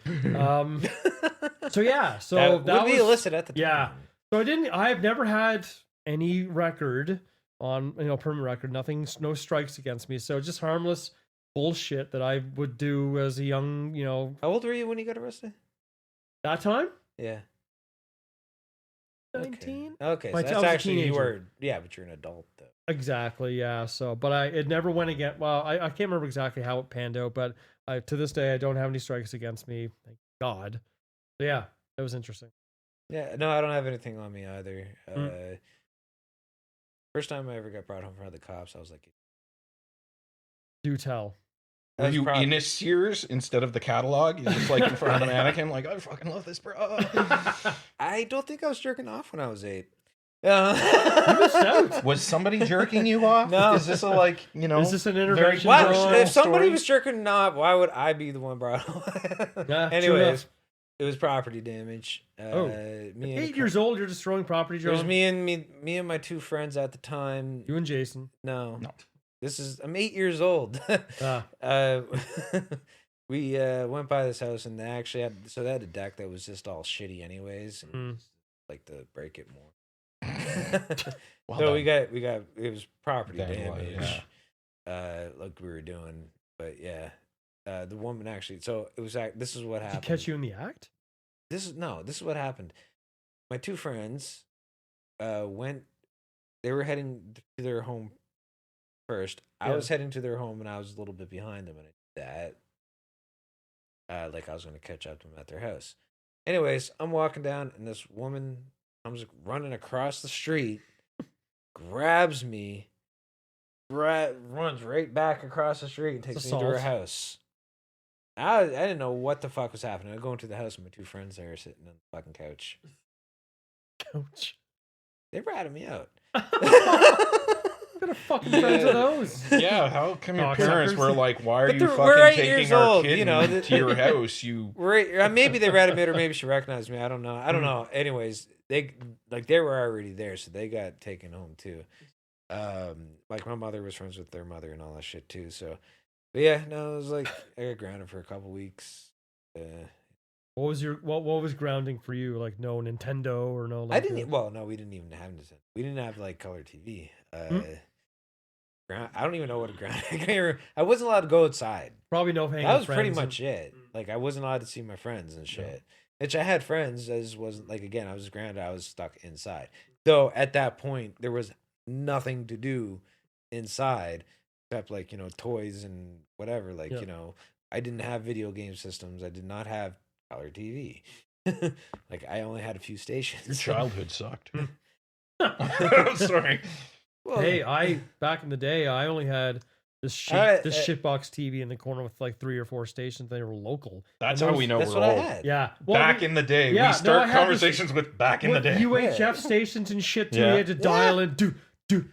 So yeah, so that would be illicit at the time. Yeah. So I've never had any record on, permanent record, nothing, no strikes against me. So just harmless bullshit that I would do as a young, How old were you when you got arrested? that time? Yeah. 19? Okay. So I that's was a actually, you teenager. were, but you're an adult though. Exactly, yeah. So, but it never went again. Well, I can't remember exactly how it panned out, but to this day, I don't have any strikes against me. Thank God. So yeah, that was interesting. Yeah, no, I don't have anything on me either. First time I ever got brought home from the cops, I was like, Do tell. Were you in a Sears instead of the catalog? You just like in front of the mannequin, like, I fucking love this, bro. I don't think I was jerking off when I was 8. Was somebody jerking you off? No. Is this a Is this an intervention? Well, if somebody story? was jerking off, why would I be the one brought home? Yeah, Anyways, it was property damage. Me 8 years old, you're destroying property, John. It was me and my 2 friends at the time. You and Jason. No. I'm 8 years old. We went by this house and they actually they had a deck that was just all shitty anyways, and like to break it more. So we got it was property damage, like we were doing, but yeah, the woman actually. So it was this is what happened. Did he catch you in the act? This is what happened. My 2 friends went. They were heading to their home first. I was heading to their home and I was a little bit behind them, and I did that. Like I was going to catch up to them at their house. Anyways, I'm walking down and this woman comes running across the street, grabs me, runs right back across the street and takes me to her house. I didn't know what the fuck was happening. I go into the house and my 2 friends there sitting on the fucking couch. They ratted me out. What kind of fucking friends are those? Yeah, how come your parents were like, why are you we're fucking 8 taking years our old, kid to your house? Maybe they ratted me out, or maybe she recognized me. I don't know. Anyways, they were already there, so they got taken home too. Like my mother was friends with their mother and all that shit too. So, but yeah, no, it was like I got grounded for a couple weeks. What was grounding for you? Like no Nintendo or no? Like, I didn't. Well, no, we didn't even have Nintendo. We didn't have like color TV. I don't even know what a ground. I wasn't allowed to go outside. Probably no hanging. That was pretty much it. Like I wasn't allowed to see my friends and shit. Yeah. Which I had friends, as wasn't like again. I was grounded. I was stuck inside. Though at that point there was nothing to do inside except like toys and whatever. Like I didn't have video game systems. I did not have color TV. Like I only had a few stations. Your childhood sucked. Sorry. Well, hey, back in the day, I only had this shitbox TV in the corner with like 3 or 4 stations. They were local. That's how we know that's we're what old. I had. Yeah. Well, back in the day, we start conversations with back in the day. UHF stations and shit too. You had to dial in. You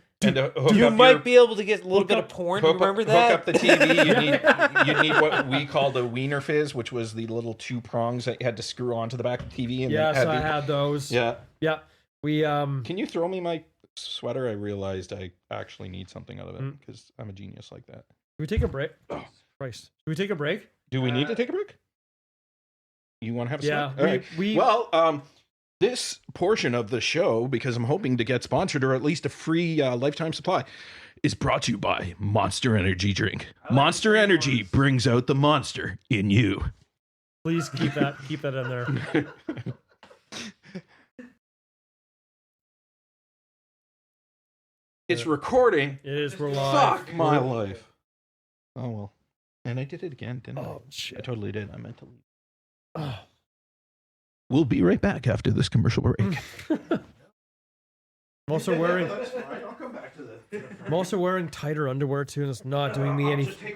might be able to get a little bit of porn. Remember that? Hook up the TV. You need what we called a wiener fizz, which was the little 2 prongs that you had to screw onto the back of the TV. And I had those. Yeah. Yeah. We Can you throw me my sweater? I realized I actually need something out of it because I'm a genius like that. Can we take a break? Oh, Christ. Can we take a break? Do we need to take a break? You want to have a snack? Yeah. Well, this portion of the show, because I'm hoping to get sponsored or at least a free lifetime supply, is brought to you by Monster Energy Drink. Monster Energy brings out the monster in you. Please keep that in there. It's recording. It is. We're live. Fuck my life. Oh, well. And I did it again, didn't I? Oh, shit. I totally did. I meant to leave. Oh. We'll be right back after this commercial break. I'm also wearing tighter underwear too, and it's not doing me any favors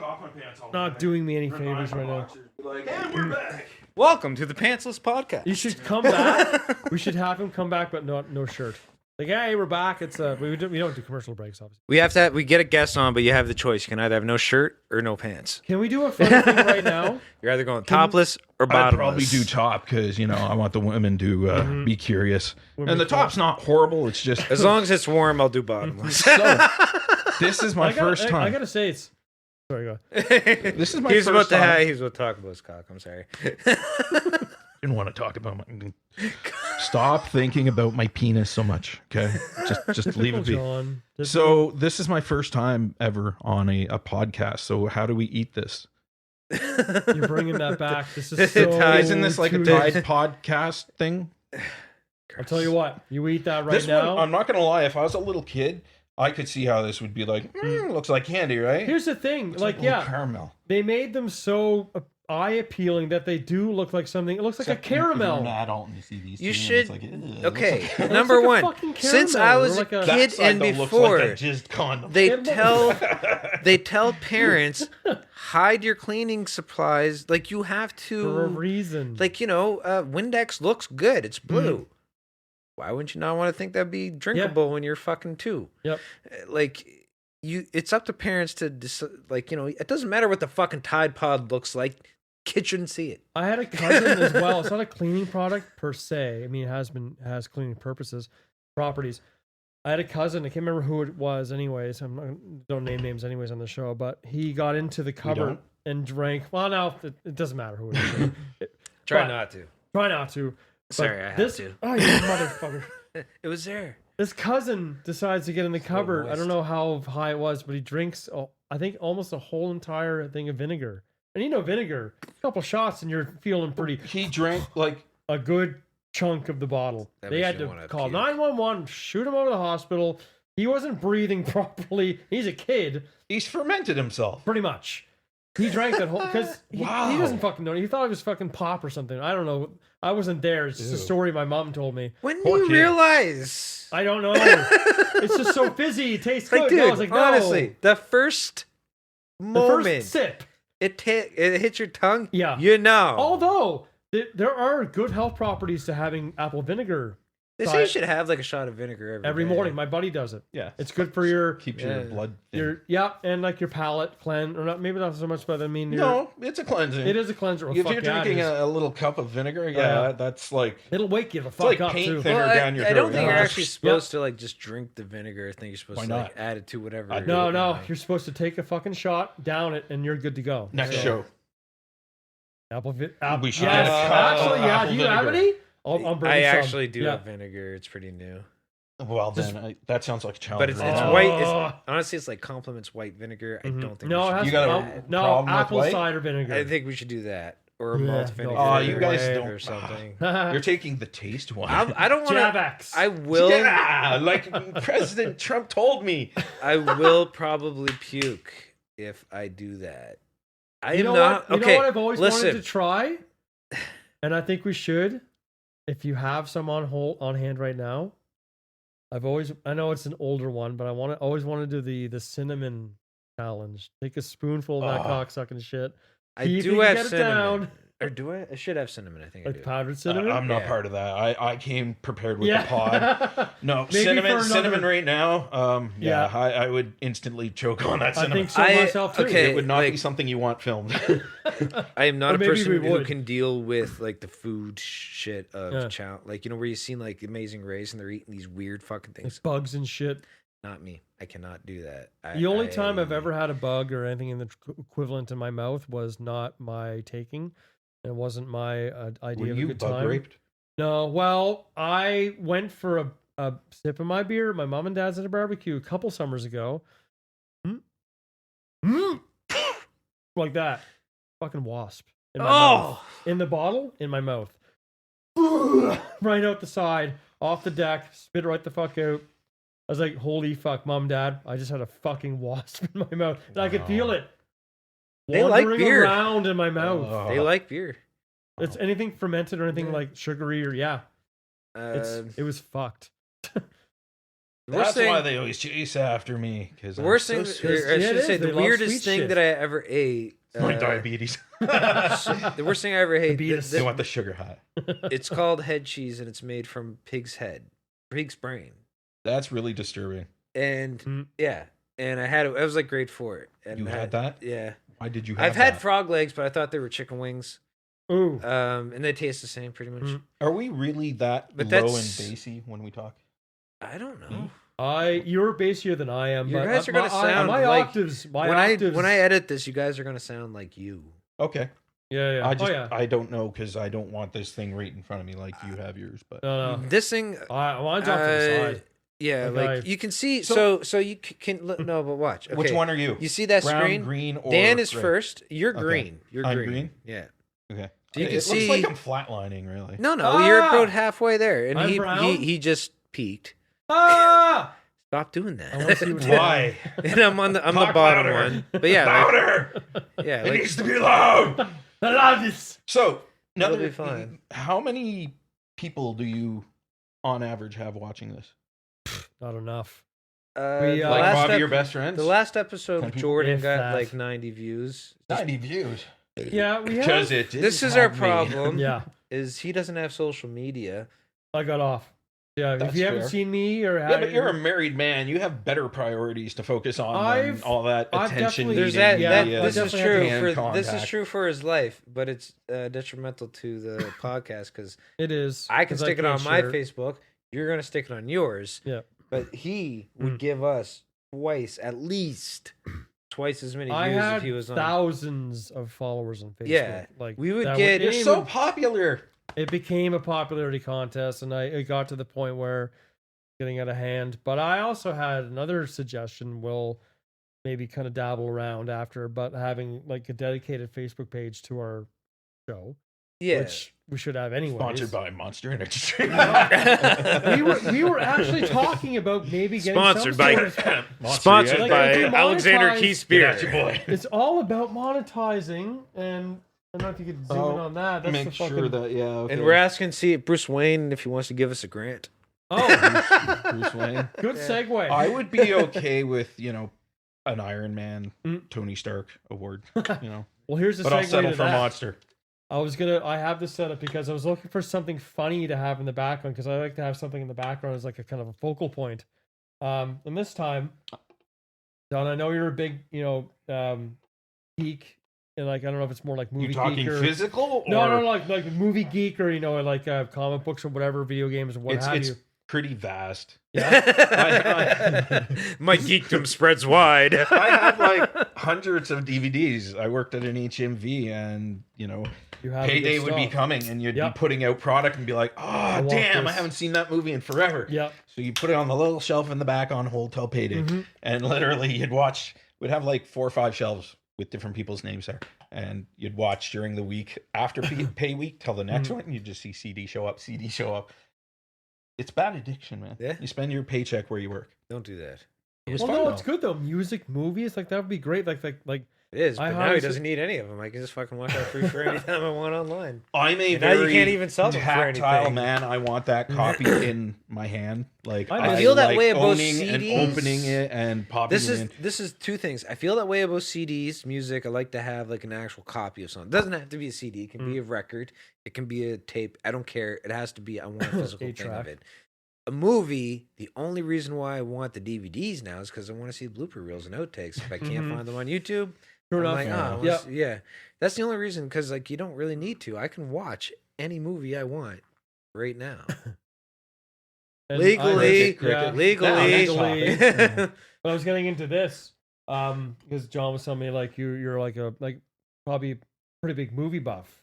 right now. And we're back. Welcome to the Pantsless Podcast. You should come back. We should have him come back, but no shirt. Like, hey, we're back. It's we don't do commercial breaks, obviously. We get a guest on, but you have the choice. You can either have no shirt or no pants. Can we do a funny thing right now? You're either going topless or I'd bottomless. probably do top because I want the women to be curious. And the top's not horrible. It's just As long as it's warm, I'll do bottomless. so. This is my first time. I gotta say, it's sorry. Go. This is my He was first about time. he was about to talk about his cock. I'm sorry. Didn't want to talk about my. Stop thinking about my penis so much. Okay, just leave it be. John. So this is my first time ever on a podcast. So how do we eat this? You're bringing that back. This is so. Isn't this like a Tide podcast thing? I'll tell you what. You eat that right This now. one, I'm not gonna lie. If I was a little kid, I could see how this would be like. Looks like candy, right? Here's the thing. Looks Like, little yeah, caramel. they made them so eye appealing that they do look like something. It looks like a caramel. You're an adult and you see these. You two, should. and it's like, Okay, It number looks like a one. fucking Since I caramel. was Or a like a- kid and before, just condom. they It tell parents hide your cleaning supplies. Like you have for a to. reason. Like Windex looks good. It's blue. Why wouldn't you not want to think that'd be drinkable when you're fucking 2? Yep. Like it's up to parents to it doesn't matter what the fucking Tide Pod looks like. Kids shouldn't see it. I had a cousin as well. It's not a cleaning product per se. I mean, it has cleaning properties. I had a cousin. I can't remember who it was. Anyways, don't name names anyways on the show. But he got into the cupboard and drank. Well, now it doesn't matter who it is. Try But- not to. Try not to. But Sorry, I have this, to. Oh, you motherfucker! It was there. This cousin decides to get in the cupboard. I moist. don't know how high it was, but he drinks. I think almost a whole entire thing of vinegar. And vinegar, a couple shots, and you're feeling pretty. He drank like A good chunk of the bottle. That They makes had you to wanna call puke. 911, shoot him over to the hospital. He wasn't breathing properly. He's a kid, he's fermented himself. pretty much. He drank that whole because he Wow. doesn't fucking know. He thought it was fucking pop or something. I don't know. I wasn't there. It's just a story my mom told me. When Poor do you kid. I realize? don't know. It's just so fizzy. It tastes Like, good. dude, No, I was like, no. honestly, the first The moment first sip. it hits your tongue, Yeah. you know. Although there are good health properties to having apple vinegar They say you should have like a shot of vinegar every day. morning. My buddy does it. Yeah, It's good for your keeps your blood thin. and like your palate cleanse, or not, maybe not so much, but I mean, No, it's a cleansing. it is a cleanser. Well, If fuck you're yeah, it drinking is. a little cup of vinegar, yeah. that's like It'll wake you the it's fuck like up paint too. thinner Well, down your I throat. don't think Yeah. you're actually supposed to like just drink the vinegar. I think you're supposed Why to not? like add it to whatever. I do. No, you're supposed to take a fucking shot, down it, and you're good to go. Next So, show. Apple. We should Yes, get a cup actually, of yeah. apple Do you have vinegar. any? I'll bring I some. actually do Yeah. have vinegar. It's pretty new, Well, then that sounds like a challenge. but it's Oh. white. Honestly, it's like compliments white vinegar. I don't think. No, we it should has You do got a that. no problem with apple white? cider vinegar. I think we should do that or a Yeah, malt no. vinegar. Oh, you guys white don't- or something. You're taking the taste one. I don't want to. Javex. I will. Yeah, like President Trump told me. I will probably puke if I do that. I You am know not. what? You Okay, know what I've always listen. wanted to try, and I think we should. If you have some on hand right now, I know it's an older one, but always want to do the cinnamon challenge. Take a spoonful of that cocksucking shit. I See if do you can have get it cinnamon. down. Or do I? I should have cinnamon. I think I Like do. powdered cinnamon. I'm not Yeah. part of that. I came prepared with yeah. the pod. No, Maybe cinnamon for another- cinnamon right now. Yeah. I would instantly choke on that I cinnamon. think so myself too. okay. It would not be like- something you want filmed. I am not Or a maybe person we who would. can deal with like the food shit of Yeah. chow. Like where you've seen like Amazing Race and they're eating these weird fucking Like things. bugs and shit. Not me. I cannot do that. The only time I've ever had a bug or anything in the equivalent in my mouth was not my taking. It wasn't my idea Were of a you good bug time. raped? No, well, I went for a sip of my beer. My mom and dad's at a barbecue a couple summers ago. Like that. Fucking wasp. In my mouth. In the bottle, in my mouth. Right out the side, off the deck, spit right the fuck out. I was like, holy fuck, mom, dad, I just had a fucking wasp in my mouth. And I could feel it. They like wandering beer. around in my mouth. They like beer. It's anything fermented or anything Yeah. like sugary or it was fucked. The That's worst thing, why they always chase after me. Because the worst thing, or I Yeah, should it say, is. They the love weirdest sweet thing shit. that I ever ate. my diabetes. The worst thing I ever ate. Diabetes. They want the sugar high. It's called head cheese and it's made from pig's head, pig's brain. That's really disturbing. And yeah, and I was like grade 4. And You had that? Yeah. Why did you have I've that? had frog legs, but I thought they were chicken wings. Ooh. And they taste the same pretty much. Are we really that But low and that's- bassy when we talk? I don't know. You're bassier than I am. You but guys are gonna sound my like octaves. when I edit this, you guys are gonna sound like you. Okay. Yeah. I don't know because I don't want this thing right in front of me like you have yours. But No. This thing, I want to jump to the side. yeah, Like you can see. So- So you can no, but watch. Okay. which one are you? You see that Brown, screen? green, or Dan is red? first. You're Okay. green. You're I'm green. green? Yeah. Okay. So you can it see. looks like I'm flatlining, really. No, Ah! you're about halfway there, and I'm brown? he just peaked. Ah! Stop doing I want to see that. what's Why? And I'm the Talk bottom louder. one. But yeah, Louder! yeah, It like, needs to be loud. I love this. So, It'll another be fine. How many people do you, on average, have watching this? Not enough. the We, Like last Bobby, your best friends? the last episode, 10 people? Jordan If got that. like 90 views. 90 views. Yeah, we have. Because it didn't This is our have me. problem. Yeah, Is he doesn't have social media. I got off. Yeah, That's if you haven't fair. seen me or Yeah, but you're a married man. You have better priorities to focus on than I've- all that I've attention. definitely- There's needing that. Yeah, media, This is definitely true. hand This is contact. true for his life, but it's detrimental to the podcast because it is. I can 'cause stick it on can't my share it. Facebook. You're gonna stick it on yours. Yeah. But he would give us at least twice as many I views had if he was on. thousands of followers on Facebook. Yeah, like we would that get- You're it so even- popular. It became a popularity contest, and it got to the point where getting out of hand. But I also had another suggestion. We'll maybe kind of dabble around after, but having like a dedicated Facebook page to our show, Yeah. which we should have anyway. Sponsored by Monster Energy Drink. we were actually talking about maybe getting Sponsored some by- sort of- Sponsored Like, by if you Alexander monetize- Keith's Get beer. at your boy. It's all about monetizing, and I don't know if you could zoom in on that. That's Make the sure fucking... that, yeah. Okay. And we're asking see Bruce Wayne if he wants to give us a grant. Oh, Bruce Wayne. good segue. I would be okay with, an Iron Man, Mm. Tony Stark award, Well, here's the But I'll segue settle to for that. Monster. I have this set up because I was looking for something funny to have in the background because I like to have something in the background as like a kind of a focal point. And this time, Don, I know you're a big, geek, and like I don't know if it's more like movie You talking geek or physical? Or no, like movie geek or like comic books or whatever, video games or what have it's you. pretty vast. My geekdom spreads wide. I have like hundreds of DVDs. I worked at an HMV, and You have payday good would be stuff. coming, and you'd Yep. be putting out product and be like, "Oh, want damn, I this." haven't seen that movie in forever." Yep. So you put it on the little shelf in the back on hold till payday, Mhm. and literally we'd have like 4 or 5 shelves with different people's names there, and you'd watch during the week after pay week till the next one. And you'd just see CD show up. It's bad addiction, man. Yeah. You spend your paycheck where you work. Don't do that. It was Well, fun, no, though. it's good though. Music, movies, like that would be great. Like It is, I but now he honestly- doesn't need any of them. I can just fucking watch that free for any time I want online. I'm a And now you very can't even sell them for tactile anything. man. I want that copy in my hand. Like I I feel that like way about owning and CDs. opening it and popping This it is in. this is two things. I feel that way about CDs, music. I like to have like an actual copy of something. It doesn't have to be a CD. It can be a record. It can be a tape. I don't care. It has to be. I want a physical thing of A-track. it. A movie. The only reason why I want the DVDs now is because I want to see the blooper reels and outtakes. If I can't Mhm. find them on YouTube, True I'm enough. like, Yeah. oh, I wanna see- yeah. That's the only reason. Because like you don't really need to. I can watch any movie I want right now. And Legally, yeah. legally. When I was getting into this, because John was telling me like you're like probably a pretty big movie buff,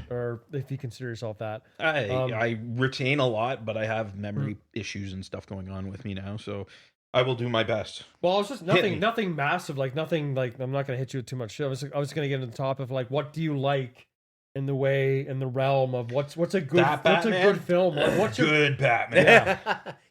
or if you consider yourself that. I retain a lot, but I have memory issues and stuff going on with me now. So I will do my best. Well, it's just Hit me. nothing massive, like nothing like I'm not gonna hit you with too much shit. I was gonna get into the top of like what do you like in the realm of what's a good That Batman? film? Like, what's your Good Batman.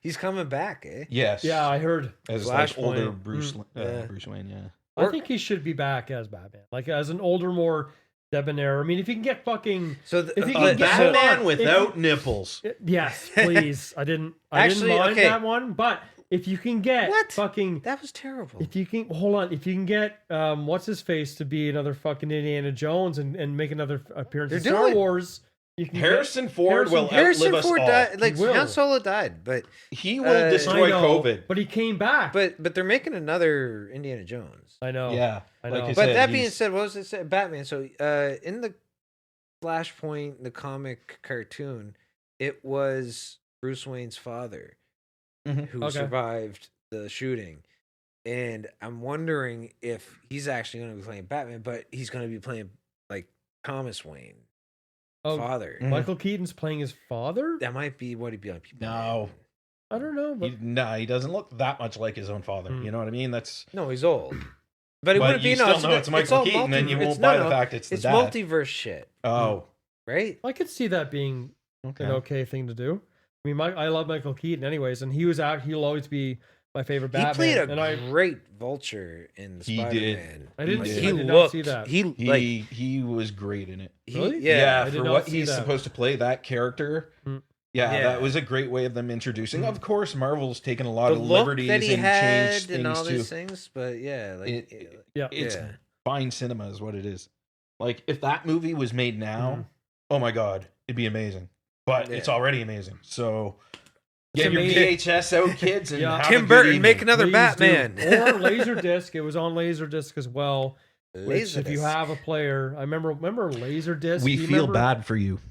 He's coming back, eh? Yes. yeah, I heard. As like Flashpoint. older Bruce Yeah. Bruce Wayne. Yeah. I think he should be back as Batman, like as an older, more debonair. I mean, if you can get fucking So If you A can get- hold Batman on. without nipples. yes, please. I didn't Actually, mind okay. that one, but if you can get What? fucking that was terrible. if you can hold on, if you can get what's his face to be another fucking Indiana Jones and make another appearance They're in Star doing- Wars, You can Harrison Ford will Harrison outlive us Ford all. died. Like He will. Han Solo died, but He will destroy I know, COVID. but he came back. but they're making another Indiana Jones. I know. Yeah, I like know. I But said, that being he's- said, what was it said? Batman. So in the Flashpoint, the comic cartoon, it was Bruce Wayne's father Mhm. who Okay. survived the shooting. And I'm wondering if he's actually going to be playing Batman, but he's going to be playing like Thomas Wayne, Oh, father. Mhm. Michael Keaton's playing his father? That might be what he'd be like. No. I don't know, but he doesn't look that much like his own father. Mm. You know what I mean? That's No, he's old. But it but wouldn't you be still no. know it's Michael all Keaton, and you it's- won't no, buy no, the fact it's the it's dad. multiverse shit, Oh, right? I could see that being okay. an okay thing to do. I mean, I love Michael Keaton, anyways, and he'll always be my favorite Batman. He played and a great Vulture in He Spider-Man. did. I didn't. He I did. did not see that. He was great in it. Really? Yeah. I did for not what see he's that. supposed to play, that character. Mm. Yeah, Yeah. that was a great way of them introducing. Of course, Marvel's taken a lot The of look liberties that he and had changed and all things too. these things, but yeah, like Yeah. It's yeah. fine cinema is what it is. Like if that movie was made now, Mhm. oh my god, it'd be amazing. But it's Yeah. already amazing. So It's get your amazing. VHS out, kids, and Yeah. have a Tim good Burton, evening. make another Please Batman. do. Or Laserdisc. It was on Laserdisc as well. Which, if you Laserdisc. have a player, I remember Laserdisc. We Do you feel remember? bad for you.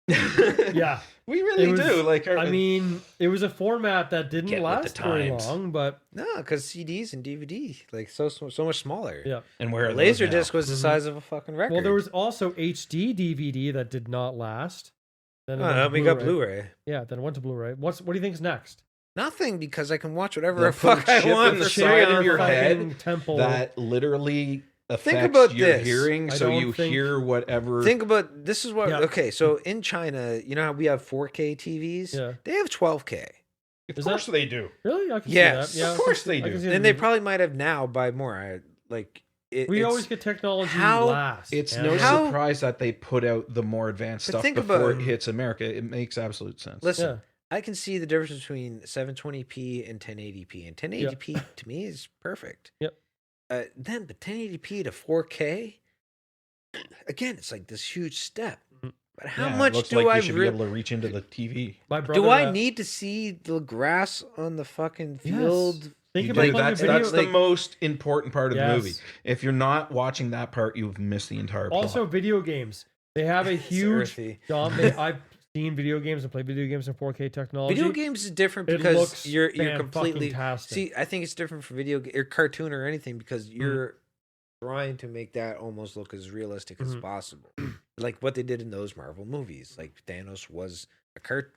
Yeah, we really It was- do. Like, I mean, it was a format that didn't Get with the last very times. long, but No, because CDs and DVD like so much smaller. yeah. and where are those now? Laserdisc was the Mhm. size of a fucking record. Well, there was also HD DVD that did not last. Then it Oh, went no, to we got Blu-ray. Yeah, then it went to Blu-ray. What do you think's next? Nothing because I can watch whatever They'll the fuck put a I chip want in the for side free. of your fucking head temple. that literally affects about your this. hearing, I so don't you think- hear whatever. Think about this is what Yeah. okay. So in China, you know how we have 4K TVs? Yeah. They have 12K. of Is course that- they do. Really? I can Yes. see that. Yeah, Of I can course see- they I can do. see And they the- probably might have now by more. We it's- always get technology how- last. It's and- no How- surprise that they put out the more advanced But stuff think before about- it hits America. It makes absolute sense. Listen, Yeah. I can see the difference between 720p and 1080p, and 1080p to me is perfect. Yep. Then, but 1080p to 4K, again, it's like this huge step. Mhm. But how Yeah, it much looks do like I you should be re- able to reach into the TV? My brother, do I need to see the grass on the fucking field? Think You about do. playing a That's video. the most important part of the Yes. movie. If you're not watching that part, you've missed the entire plot. Also, video games. They have a It's huge. earthy. I've seen video games and played video games in 4K technology. Video games is different It because looks you're completely fan-fucking-tastic. see. I think it's different for or cartoon or anything because you're trying to make that almost look as realistic as Mhm. possible, like what they did in those Marvel movies. Like Thanos was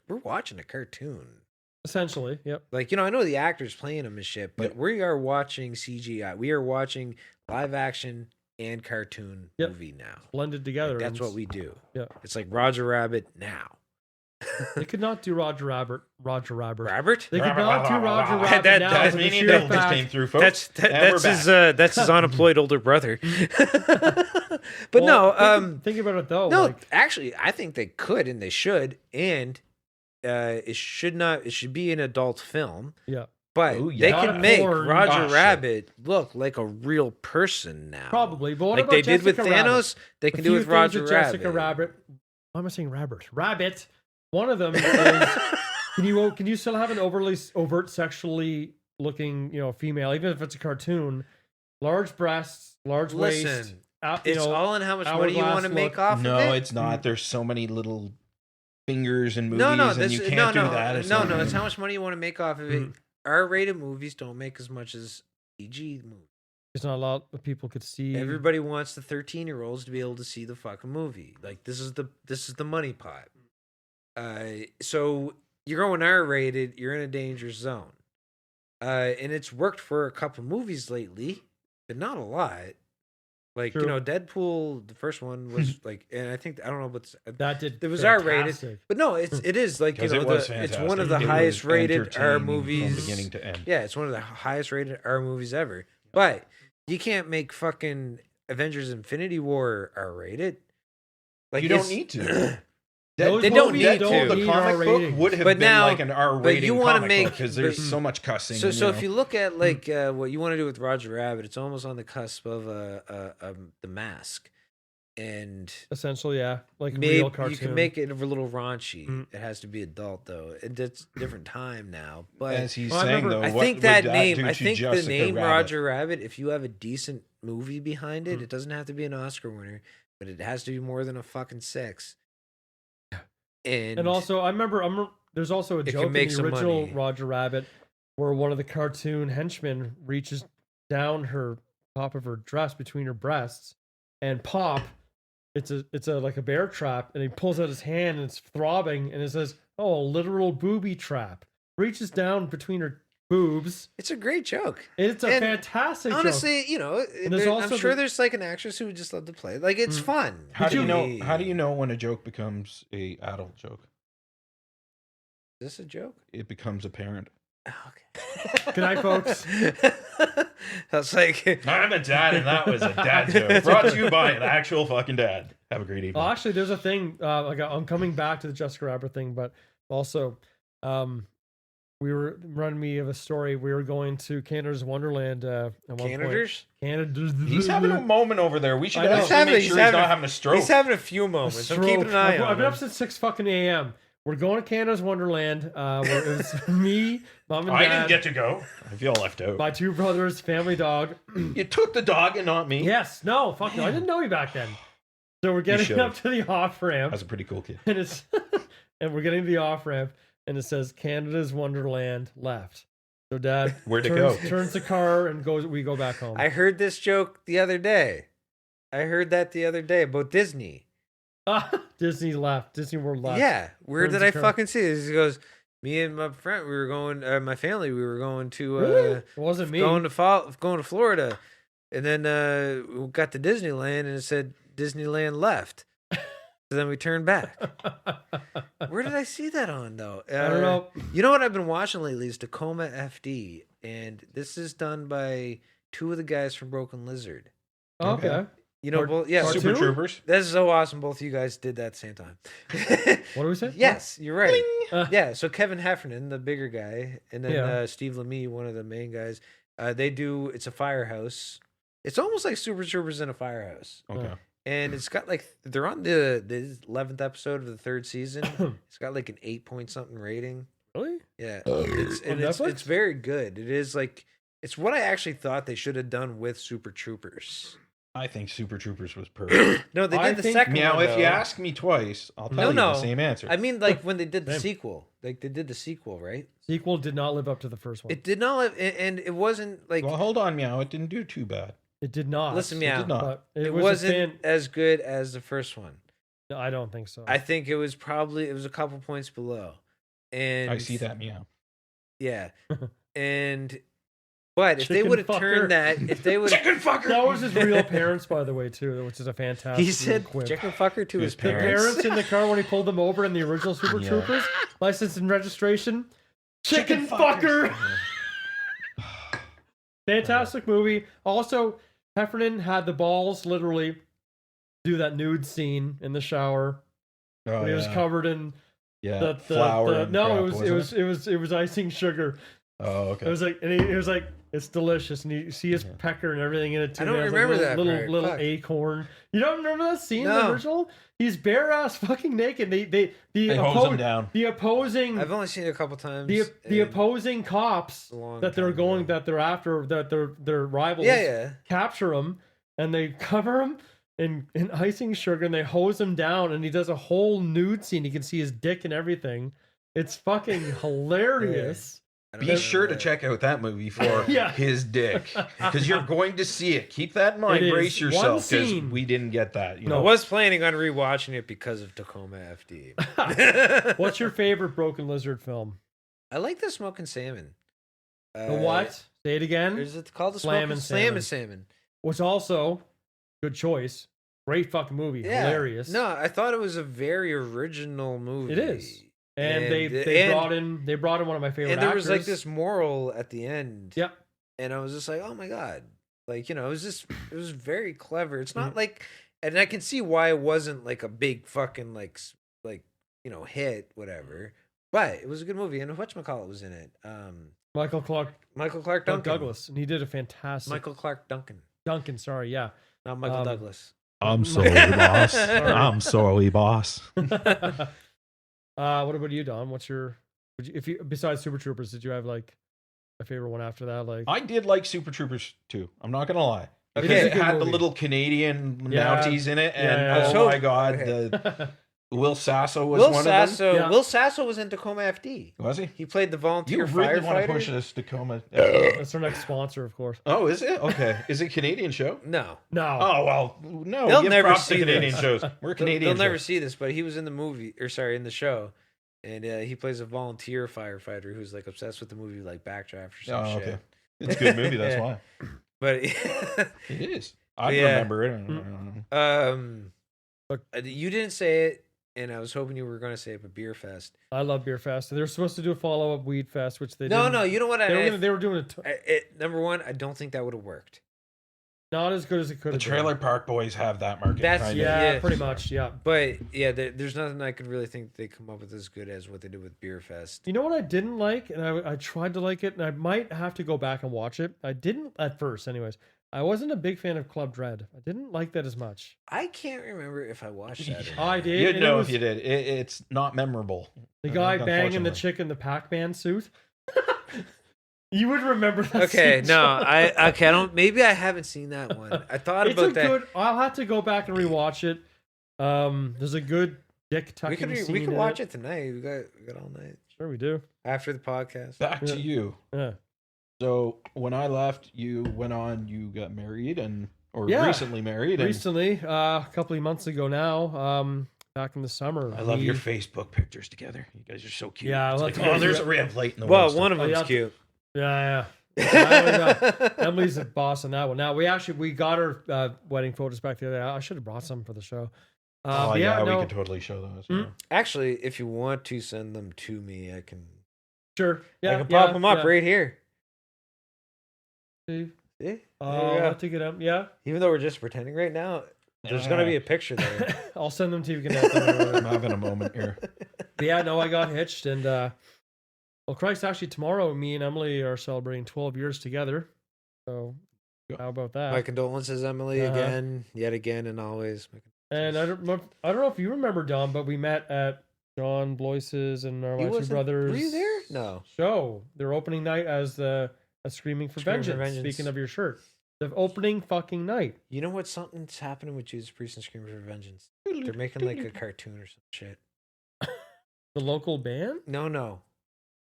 we're watching a cartoon. Essentially, yep. Like I know the actors playing them and shit, but Yep. we are watching CGI. We are watching live action and cartoon Yep. movie now. Blended together. Like, that's and what we do. Yeah. It's like Roger Rabbit now. They could not do Roger Rabbit. Robert? They could not do Roger That- Rabbit that- now. that- for the Tasmanian sheer Devil just fact- came through, folks. And we're back. That's his unemployed older brother. But Well, no, think about it though. no. Like, Actually, I think they could and they should, and it should not. It should be an adult film. yeah, But Ooh, they yeah. can Not make porn. Roger Ah, shit. Rabbit look like a real person now. probably. But what like about they did with Jessica Rabbit? Thanos, they A can few do with things Roger with Rabbit. Jessica Rabbit. Why am I saying Rabbit? Rabbit. One of them is can you still have an overly overt sexually looking female, even if it's a cartoon? Large breasts, large waist. Listen, out, it's all in how much money you hourglass want to make look. off No, of it. it's not. There's so many little fingers in movies, No, and this, you can't no, do no, that. It's no, not- no. It's how much money you want to make off of it. Mhm. R-rated movies don't make as much as PG movies. It's not a lot of people could see. Everybody wants the 13-year-olds to be able to see the fucking movie. Like this is the money pot. So you're going R-rated, you're in a dangerous zone. And it's worked for a couple movies lately, but not a lot. Like True. Deadpool, the first one was like, and I think I don't know, but that did. it was R-rated. fantastic. But no, it is like 'Cause it was it's fantastic. one of the It was highest rated R entertaining movies. from beginning to end. Yeah, it's one of the highest rated R movies ever. But you can't make fucking Avengers Infinity War R rated. Like You don't it's- need to. Those they don't movies need don't to. The need comic R book rating. would have But been now- like an R but rating you wanna comic make- because there's but- so much cussing. So, and, so you if know. you look at like what you want to do with Roger Rabbit, it's almost on the cusp of the Mask. And essentially, yeah, like maybe real cartoon. you can make it a little raunchy. Mm. It has to be adult though. It's different time now. But As he's Well, I saying, remember- though, I what think would that do name. to I think the Jessica name Rabbit? Roger Rabbit. If you have a decent movie behind it, Mm. it doesn't have to be an Oscar winner, but it has to be more than a fucking 6. And also, I remember there's also a It joke can in make the some original money. Roger Rabbit where one of the cartoon henchmen reaches down her top of her dress between her breasts, and Pop, it's a like a bear trap, and he pulls out his hand and it's throbbing, and it says, "Oh, a literal booby trap." Reaches down between her boobs. it's a great joke. It's a And fantastic joke. Honestly, there's I'm also sure the- there's like an actress who would just love to play. Like it's Mm. fun. How do you know? Hey, How do you know when a joke becomes a adult joke? Is this a joke? It becomes apparent. Okay. Good night, folks. I was like, I'm a dad, and that was a dad joke. Brought to you by an actual fucking dad. Have a great evening. Well, actually, there's a thing. Like I'm coming back to the Jessica Rabbit thing, but also, we were running me of a story. We were going to Canada's Wonderland at one point. Canaders? Canada's. He's having a moment over there. We should I know. actually make sure he's not having a stroke. He's having a few moments. I'm keeping an eye on I've been him. up since 6 fucking a.m. We're going to Canada's Wonderland. Where it was me, mom, and I dad. didn't get to go. I feel left out. My 2 brothers, family dog. You took the dog and not me. Yes, no, fuck no. I didn't know you back then. So we're should. getting up to the off ramp. That's a pretty cool kid. And it's and we're getting to the off ramp, and it says Canada's Wonderland left. So Dad Where'd it turns, go? turns the car and goes. We go back home. I heard this joke the other day. I heard that the other day about Disney. Disney left. Disney World left. Yeah. Where Turns did the I car. fucking see this? He goes, me and my friend, we were going, my family, we were going to, Really? It wasn't me. going to Florida. And then we got to Disneyland and it said Disneyland left. So then we turned back. Where did I see that on though? I don't know. You know what I've been watching lately is Tacoma FD, and this is done by 2 of the guys from Broken Lizard. Okay. You know, Part- both, yeah, Cartoon? Super Troopers. this is so awesome. Both of you guys did that at the same time. What do we say? Yes, you're right. Uh, Yeah, so Kevin Heffernan, the bigger guy, and then Yeah. Steve Lemay, one of the main guys. It's a firehouse. It's almost like Super Troopers in a firehouse. Okay. And it's got like, they're on the 11th episode of the 3rd season. It's got like an 8 point something rating. Really? Yeah. On It's Netflix? very good. It is like, it's what I actually thought they should have done with Super Troopers. I think Super Troopers was perfect. No, they I did the think- second Meow, one. if you though. ask me twice, I'll tell you No. the same answer. I mean, like when they did the Same. sequel. Like they did the sequel, right? Sequel did not live up to the first one. It did not live, and it wasn't like, well, hold on, Meow. It didn't do too bad. It did not. listen, It Meow. did not. But It was wasn't as good as the first one. No, I don't think so. I think it was a couple points below. And I see that, Meow. Yeah. But if they Chicken would have fucker. turned that, if they would Chicken fucker. that was his real parents, by the way, too, which is a fantastic. he said quip. chicken fucker to his His The parents. parents in the car when he pulled them over in the original Super Yeah. Troopers, license and registration, chicken, Chicken fucker. Fantastic movie. Also, Heffernan had the balls literally do that nude scene in the shower. Oh, when he was yeah. covered in Yeah, flour. and no, crap, it was icing sugar. Oh, okay. It was like, and he was like, it's delicious, and you see his pecker and everything in it too. I don't man. It was remember like that little part. little Fuck. acorn. You don't remember that scene in No. the original? He's bare ass fucking naked. They hose him down. the opposing I've only seen it a couple times. the and- opposing cops a long that they're time going ago. that they're after that their rivals Yeah. capture him, and they cover him in icing sugar, and they hose him down, and he does a whole nude scene. You can see his dick and everything. It's fucking hilarious. I don't Be remember sure to that. check out that movie for Yeah. his dick, because you're going to see it. Keep that in mind. It is Brace one yourself, because scene. we didn't get that. You I know, was planning on rewatching it because of Tacoma FD. What's your favorite Broken Lizard film? I like the Smoking Salmon. The what? Say it again. Is it called the Slammin' Slammin' Salmon. Salmon? Which also, good choice. Great fucking movie. Yeah. Hilarious. No, I thought it was a very original movie. It is. And, And- they and- brought in one of my favorite And there actors. was like this moral at the end. Yep. And I was just like, oh my God. Like, it was very clever. It's Mm-hmm. not like, and I can see why it wasn't like a big fucking like, hit, whatever. But it was a good movie. And whatchamacallit was in it? Michael Clark Michael Clark Duncan. Douglas, and he did a fantastic. Michael Clark Duncan. Duncan, sorry, yeah. Not Michael Um, Douglas. I'm sorry, boss. I'm sorry, boss. What about you, Don? What's your besides Super Troopers, did you have like a favorite one after that? Like I did like Super Troopers too. I'm not gonna lie. Okay. Because It's a it good had the movie. little Canadian Yeah. Mounties in it, and Yeah. oh my god, the Will Sasso was Will one Sasso. of them. Yeah. Will Sasso was in Tacoma FD. Was he? He played the volunteer You really want to firefighter. push this Tacoma? That's our next sponsor, of course. Oh, is it? Okay. Is it a Canadian show? No, No. Oh well, no. They'll give never props to see Canadian this. shows. We're Canadian. they'll never shows. see this, but he was in the movie, in the show, and he plays a volunteer firefighter who's like obsessed with the movie, like Backdraft or some Oh, shit. okay. It's a good movie. That's Yeah. why But it is. I Yeah. remember it. you didn't say it, and I was hoping you were going to say it, but Beer Fest. I love Beer Fest. They were supposed to do a follow-up Weed Fest, which they No, didn't. no, you know what? They were doing it Number one, I don't think that would have worked. not as good as it could The have Trailer Park Boys have that market. That's- kinda. Yeah, Yeah. pretty much. Yeah. But yeah, there's nothing I could really think they come up with as good as what they did with Beer Fest. You know what I didn't like, and I tried to like it, and I might have to go back and watch it. I didn't at first, anyways. I wasn't a big fan of Club Dread. I didn't like that as much. I can't remember if I watched that. Or not. I did. You'd and know it was if you did. It's not memorable. the guy banging the Unfortunately. chick in the Pac-Man suit. You would remember that. Okay, scene, no, John. I don't. Maybe I haven't seen that one. I thought It's a about that. good. I'll have to go back and rewatch it. There's a good dick tucking scene. We could in watch it tonight. We got all night Sure, we do. after the podcast. Back Yeah. to you. Yeah. So when I left, you went on. You got married or Yeah. recently married. And Recently, a couple of months ago now. Back in the summer. I love your we- Facebook pictures together. You guys are so cute. Yeah, It's I'll like, have to oh, go there's through a red light in the Well, window. one of Oh, them's yeah. cute. Yeah. Emily's the boss on that one. Now we got her wedding photos back the other day. I should have brought some for the show. Oh But yeah, no, we could totally show those. Mm. yeah. Actually, if you want to send them to me, I can. sure. Yeah, I can pop them up right here. See? See? There I'll you go. have to get them. Yeah. Even though we're just pretending right now, there's gonna be a picture there. I'll send them to you. You can have them. I'm having a moment here. But yeah, no, I got hitched, and well, Christ, actually, tomorrow, me and Emily are celebrating 12 years together. So, how about that? My condolences, Emily, Uh-huh. again, yet again, and always. And I don't know if you remember, Don, but we met at John Blois's and our You two wasn't- brothers. Were you there? No. Show their opening night as a Screaming for Screaming for Vengeance. Vengeance. Speaking of your shirt, the opening fucking night. You know what? Something's happening with Judas Priest and Screaming for Vengeance. They're making like a cartoon or some shit. The local band. No.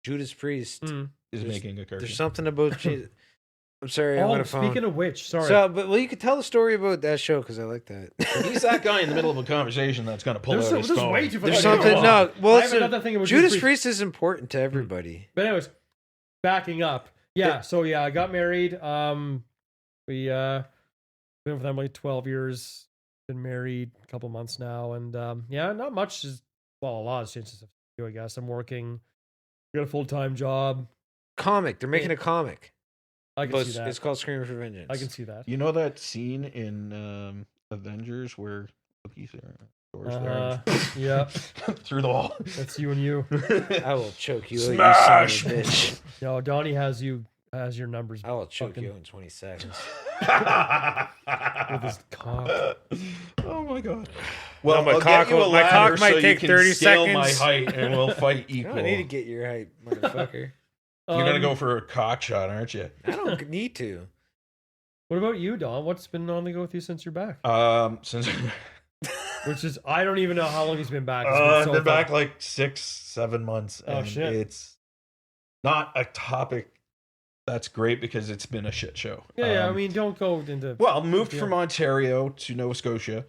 Judas Priest. Mm. Is There's- making a cartoon. There's something about Jesus. I'm sorry, I'm Oh, gonna phone. speaking of which, sorry. So, but you could tell the story about that show because I like that. He's that guy in the middle of a conversation that's gonna pull There's out his there's phone. way too much. There's going something. on. No, well, I have listen, another thing about Judas Priest. Priest is important to everybody. But anyways, backing up. Yeah, so yeah, I got married. We been with Emily 12 years, been married a couple months now, and yeah, not much is a lot has changed since I guess. I'm working, got a full-time job. Comic. They're making a comic. I can But see that. it's called Screaming for Vengeance. I can see that. You know that scene in Avengers where Loki's there, Thor's Yeah, there, through the wall. that's you and you. I will choke you, Smash! you son of a bitch. No, Donnie has your numbers I will choke Fucking- you in 20 seconds. with his cock. Oh my god. Well, my I'll cock get you a will- my ladder cock might so you take can 30 scale seconds. my height, and we'll fight You equal. don't need to get your hype, motherfucker. You're gonna go for a cock shot, aren't you? I don't need to. What about you, Don? What's been on the go with you since you're back? Since Which is, I don't even know how long he's been back. It's I've so been back fun. like 6-7 months. Oh, And shit. it's not a topic that's great because it's been a shit show. Yeah, I mean, don't go into. Well, moved Yeah. from Ontario to Nova Scotia,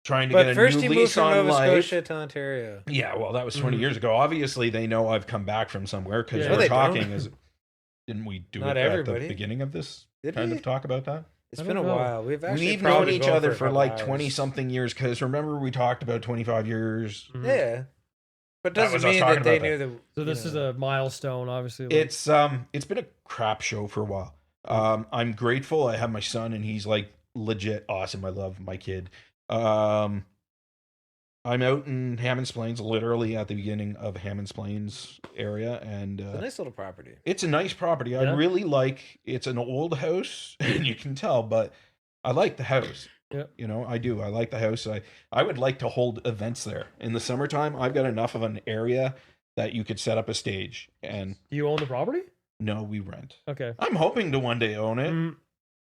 trying to But get a first new he moved lease from on Nova life. Scotia to Ontario. Yeah, well, that was 20 Mhm. years ago. Obviously, they know I've come back from somewhere because Yeah. No, we're they talking. don't. Didn't we do Not it at everybody. the beginning of this Did kind we? of talk about that? It's I been a don't know. while. We've actually We've known probably each gone other a for couple like hours. 20 something years because remember we talked about 25 years. Mhm. Yeah, but That was doesn't us mean talking that they about knew that. the. So this is a milestone, obviously. like- It's been a crap show for a while. I'm grateful. I have my son and he's like legit awesome. I love my kid. I'm out in Hammond's Plains, literally at the beginning of Hammond's Plains area, and It's a nice little property. it's a nice property. Yeah. I really like. It's an old house, and you can tell, but I like the house. Yeah. You know, I do. I like the house. I would like to hold events there. In the summertime, I've got enough of an area that you could set up a stage. And Do you own the property? no, we rent. Okay. I'm hoping to one day own it. Mm,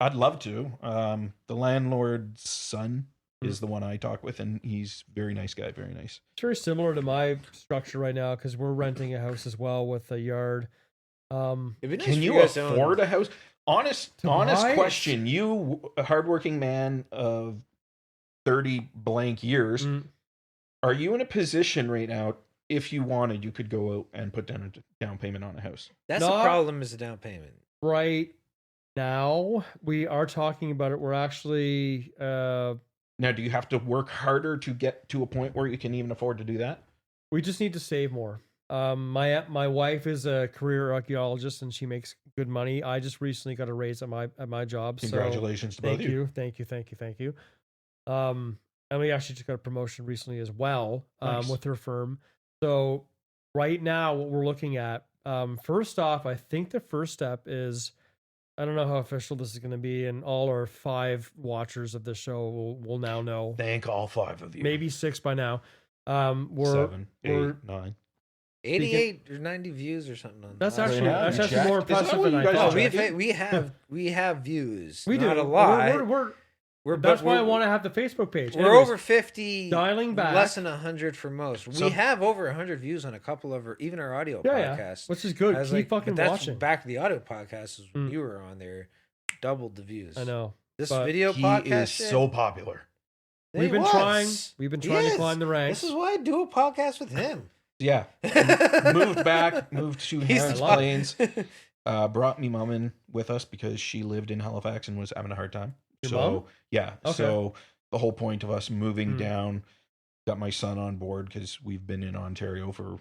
I'd love to. The landlord's son is the one I talk with, and he's very nice guy. Very nice. it's very similar to my structure right now because we're renting a house as well with a yard. It'd be nice Can for you guys to own- afford a house? Honest buy? question. You, a hardworking man of 30 blank years, Mm. are you in a position right now, if you wanted, you could go out and put down a down payment on a house? That's No. the problem, is the down payment. Right now, we are talking about it. We're actually, Now, do you have to work harder to get to a point where you can even afford to do that? we just need to save more. My wife is a career archaeologist and she makes good money. I just recently got a raise at my job. Congratulations to So both thank of you. you, thank you. And we actually just got a promotion recently as well, Nice. with her firm. So right now, what we're looking at, first off, I think the first step is, I don't know how official this is going to be, and all our 5 watchers of the show will now know. Thank all 5 of you. Maybe 6 by now. We're 7, 8, we're- 9. 88 or 90 views or something on That's that. actually Yeah, that's you actually checked? more Is that impressive what than you I guys thought. checked? we have views. We do. Not a lot. That's why I want to have the Facebook page. We're Anyways, over 50. dialing back. Less than 100 for most. So- We have over 100 views on a couple of even our audio Yeah, podcasts. which is good. I was Keep like, fucking but that's watching. back to the audio podcast is when Mm. you were on there, doubled the views. I know. This but video He podcast is shit, so popular. he We've been was. trying. We've been He trying to is. climb the ranks. This is why I do a podcast with him. Yeah. Moved back, moved to He's Harris the- Plains. Brought me mom in with us because she lived in Halifax and was having a hard time. Your so mom? yeah, Okay. so the whole point of us moving Hmm. down, got my son on board because we've been in Ontario for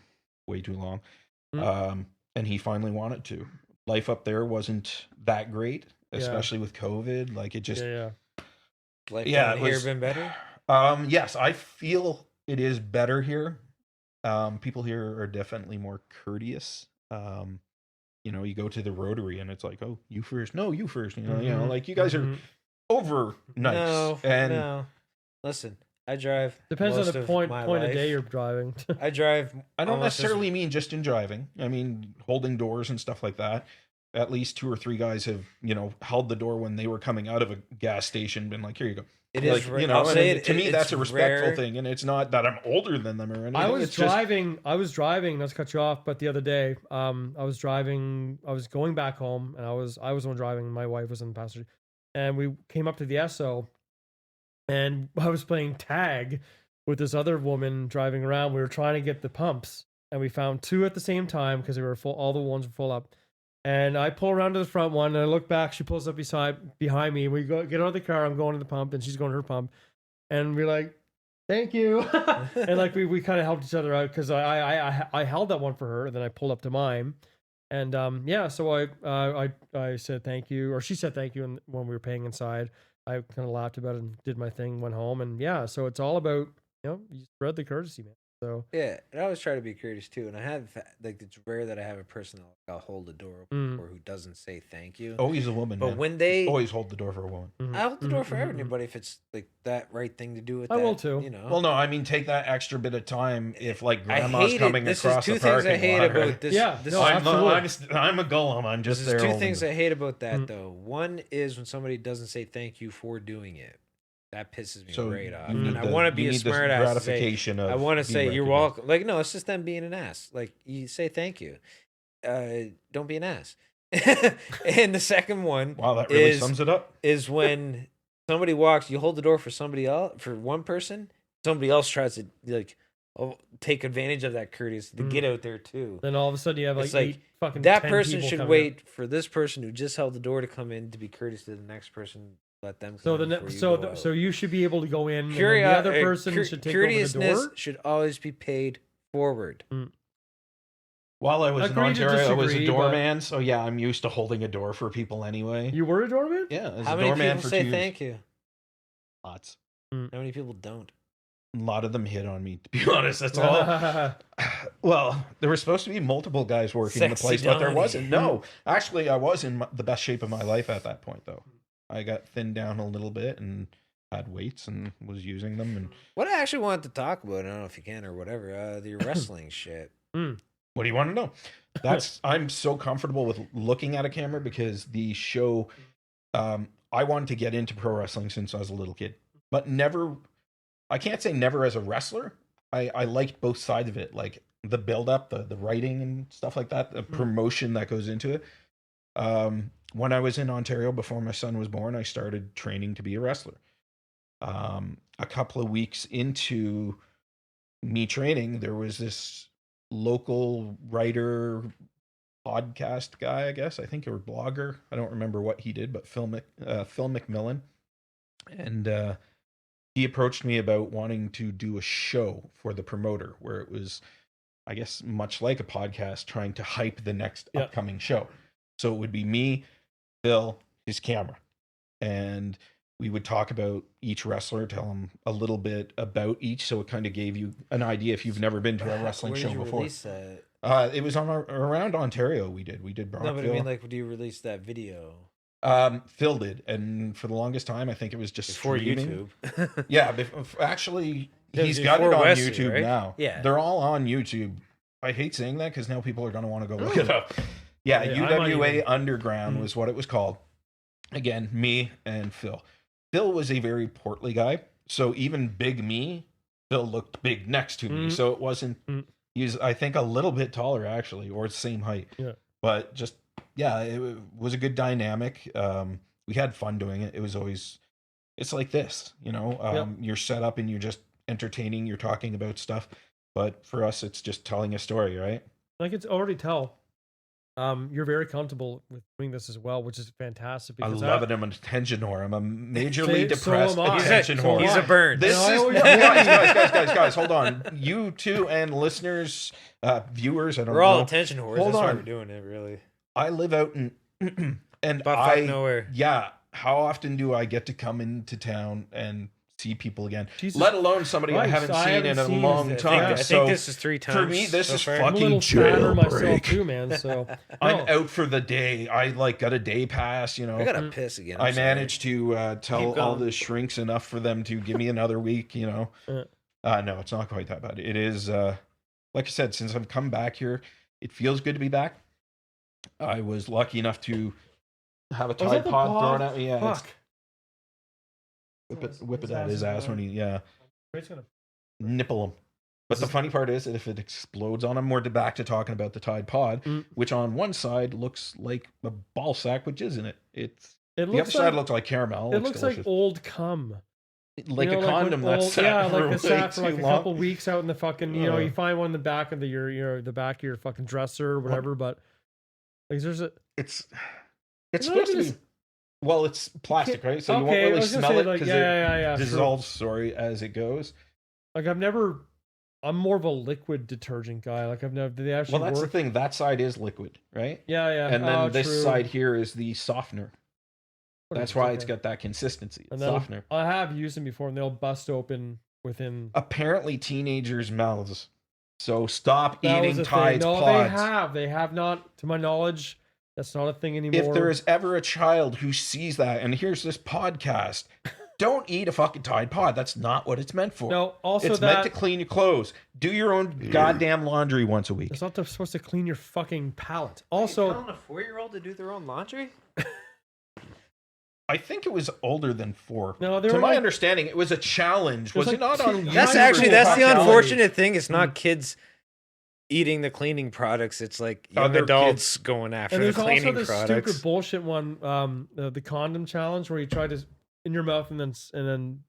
way too long, Hmm. and he finally wanted to. Life up there wasn't that great, Yeah. especially with COVID. Like it just, yeah. Life Yeah, down it here was- been better? Yes, I feel it is better here. People here are definitely more courteous. You know, you go to the Rotary and it's like, oh, you first. No, you first. You know, Mhm. like you guys are Mhm. over nice. No, and no. Listen, I drive. Depends most on the of point my of life. day you're driving. I drive. I don't almost as- necessarily mean just in driving. I mean holding doors and stuff like that. At least 2 or 3 guys have, you know, held the door when they were coming out of a gas station, been like, here you go. It Like, is. you know, I'll and say it, to me it's that's a respectful rare. thing, and it's not that I'm older than them or anything. I was It's just- driving. Not to cut you off, but the other day, I was driving. I was going back home, and I was the one driving. My wife was in the passenger, and we came up to the Esso, and I was playing tag with this other woman driving around. We were trying to get the pumps, and we found 2 at the same time because they were full. All the ones were full up. And I pull around to the front one, and I look back. She pulls up behind me. We get out of the car. I'm going to the pump, and she's going to her pump. And we're like, "Thank you," and like we kind of helped each other out because I held that one for her, and then I pulled up to mine, and yeah. So I said thank you, or she said thank you, and when we were paying inside, I kind of laughed about it and did my thing, went home, and yeah. So it's all about, you know, you spread the courtesy, man. So Yeah, and I always try to be courteous too. And I have like it's rare that I have a person I'll hold the door open Mm. for who doesn't say thank you. Always a woman. but man. when they, Always hold the door for a woman. mhm, I hold the door mhm, for mhm, everybody if it's like that right thing to do with I that. will too. You know. Well, no, I mean take that extra bit of time if like I grandma's hate coming it. This across is 2 the things parking I hate lot. about this. Yeah, this no, is, absolutely. I'm a golem. I'm just this there. is 2 holding things the- I hate about that Mm. though. One is when somebody doesn't say thank you for doing it. That pisses me So right off. you need And I the- want to you be a need the smart ass. To say, gratification of I want to being say you're recognized. welcome. Like no, it's just them being an ass. Like you say thank you. Don't be an ass. And the second one Wow, that really is- sums it up. is when somebody walks, you hold the door for somebody else, for one person, somebody else tries to like take advantage of that courtesy to get out there too. Then all of a sudden you have like, It's like, 8 fucking That 10 person people should coming wait up. for this person who just held the door to come in to be courteous to the next person. Let them come So in before you go out. so you should be able to go in. And then Curio- the other person should take over the courteousness door. should always be paid forward. While I was Agree in to Ontario, I was a disagree, but- doorman, so yeah, I'm used to holding a door for people anyway. You were a doorman? Yeah, as How a many doorman people for say 2 years. thank you? Lots. How many people don't? A lot of them hit on me, to be honest. That's all. Well, there were supposed to be multiple guys working in the Sexy place, but there Donny. wasn't. No, actually, I was in the best shape of my life at that point, though. I got thinned down a little bit, and had weights and was using them. And What I actually wanted to talk about, I don't know if you can or whatever, the wrestling shit. what do you want to know? I'm so comfortable with looking at a camera because the show, I wanted to get into pro wrestling since I was a little kid, but never, I can't say never as a wrestler. I liked both sides of it, like the build up, the writing and stuff like that, the promotion that goes into it. When I was in Ontario before my son was born, I started training to be a wrestler. A couple of weeks into me training, there was this local writer, podcast guy, I guess, I think, or blogger. I don't remember what he did, but Phil McMillan. And he approached me about wanting to do a show for the promoter where it was, I guess, much like a podcast, trying to hype the next upcoming show. So it would be me, Phil, his camera, and we would talk about each wrestler, tell them a little bit about each, so it kind of gave you an idea if you've never been to a wrestling show before. Release that? It was around Ontario. We did Brockville. No, but I mean, like, do you release that video? Phil did, and for the longest time, I think it was just Before streaming. YouTube. Yeah, actually, That he's was got it before on Wesley, YouTube right? now. Yeah. They're all on YouTube. I hate saying that because now people are going to want to go look it up. Yeah, Yeah, I might UWA even- Underground was what it was called. Again, me and Phil. Phil was a very portly guy, so even big me, Phil looked big next to me. So it wasn't. He's, I think, a little bit taller actually, or the same height. Yeah. But just it was a good dynamic. We had fun doing it. It was always, it's like this, you know. You're set up and you're just entertaining. You're talking about stuff, but for us, it's just telling a story, right? I can already tell. You're very comfortable with doing this as well, which is fantastic. I Because love it. I'm an attention whore. I'm a majorly So depressed am I. attention So whore. am He's I. a Burns. This I is always- guys, hold on. You two and listeners, viewers, I don't We're all know. attention whores. Hold That's why on. we're doing it, really. I live out in and But fuck nowhere. Yeah, how often do I get to come into town and see people again? Jesus Let alone somebody I Christ, haven't I seen haven't in a seen long this. time. I So think this is 3 times. for me, this so is far. I'm a fucking little fatter myself jailbreak. too, man. So I'm no. out for the day. I like got a day pass, you know. I gotta piss again. I'm I sorry. managed to tell Keep all going. the shrinks enough for them to give me another week, you know. No, it's not quite that bad. It is, like I said, since I've come back here, it feels good to be back. I was lucky enough to have a Was Tide that the Pod pod? thrown at me. Yeah, it's- Fuck. whip it at his ass when he, It's gonna- nipple him. But the funny part is that if it explodes on him, we're back to talking about the Tide Pod, which on one side looks like a ball sack with jizz in it. It The other looks side like looks like caramel. it looks like delicious. old cum. Like You know, a condom when that's old- sat yeah, for like way the sat for like too a long. couple weeks out in the fucking, you know, you find one in the back of the back of your fucking dresser or whatever, but like there's a It's not supposed to even be. Well, it's plastic, right? So you won't Okay, I really was gonna smell say, it like, because yeah, it true. dissolves, sorry, as it goes. like I'm more of a liquid detergent guy. Like I've never, they actually Well, that's work. the thing. That side is liquid, right? Yeah. And then this true. side here is the softener. What That's is it? why it's Okay. got that consistency. It's And they'll- softener. I have used them before, and they'll bust open within. Apparently, teenagers' mouths. So stop That was eating a thing. Tide's No, pods. they have not, to my knowledge. That's not a thing anymore. If there is ever a child who sees that and hears this podcast, don't eat a fucking Tide Pod. That's not what it's meant for. No, also it's that meant to clean your clothes. Do your own goddamn laundry once a week. it's not supposed to clean your fucking palate. Are you Also, telling a 4-year-old to do their own laundry? I think it was older than 4. No, they to were my like- understanding, it was a challenge. Was like it not two- on? That's YouTube? That's the Challenge. unfortunate thing. It's not kids eating the cleaning products. It's like young Other adults going after and the there's also cleaning this products. stupid bullshit one, the condom challenge, where you try to in your mouth and then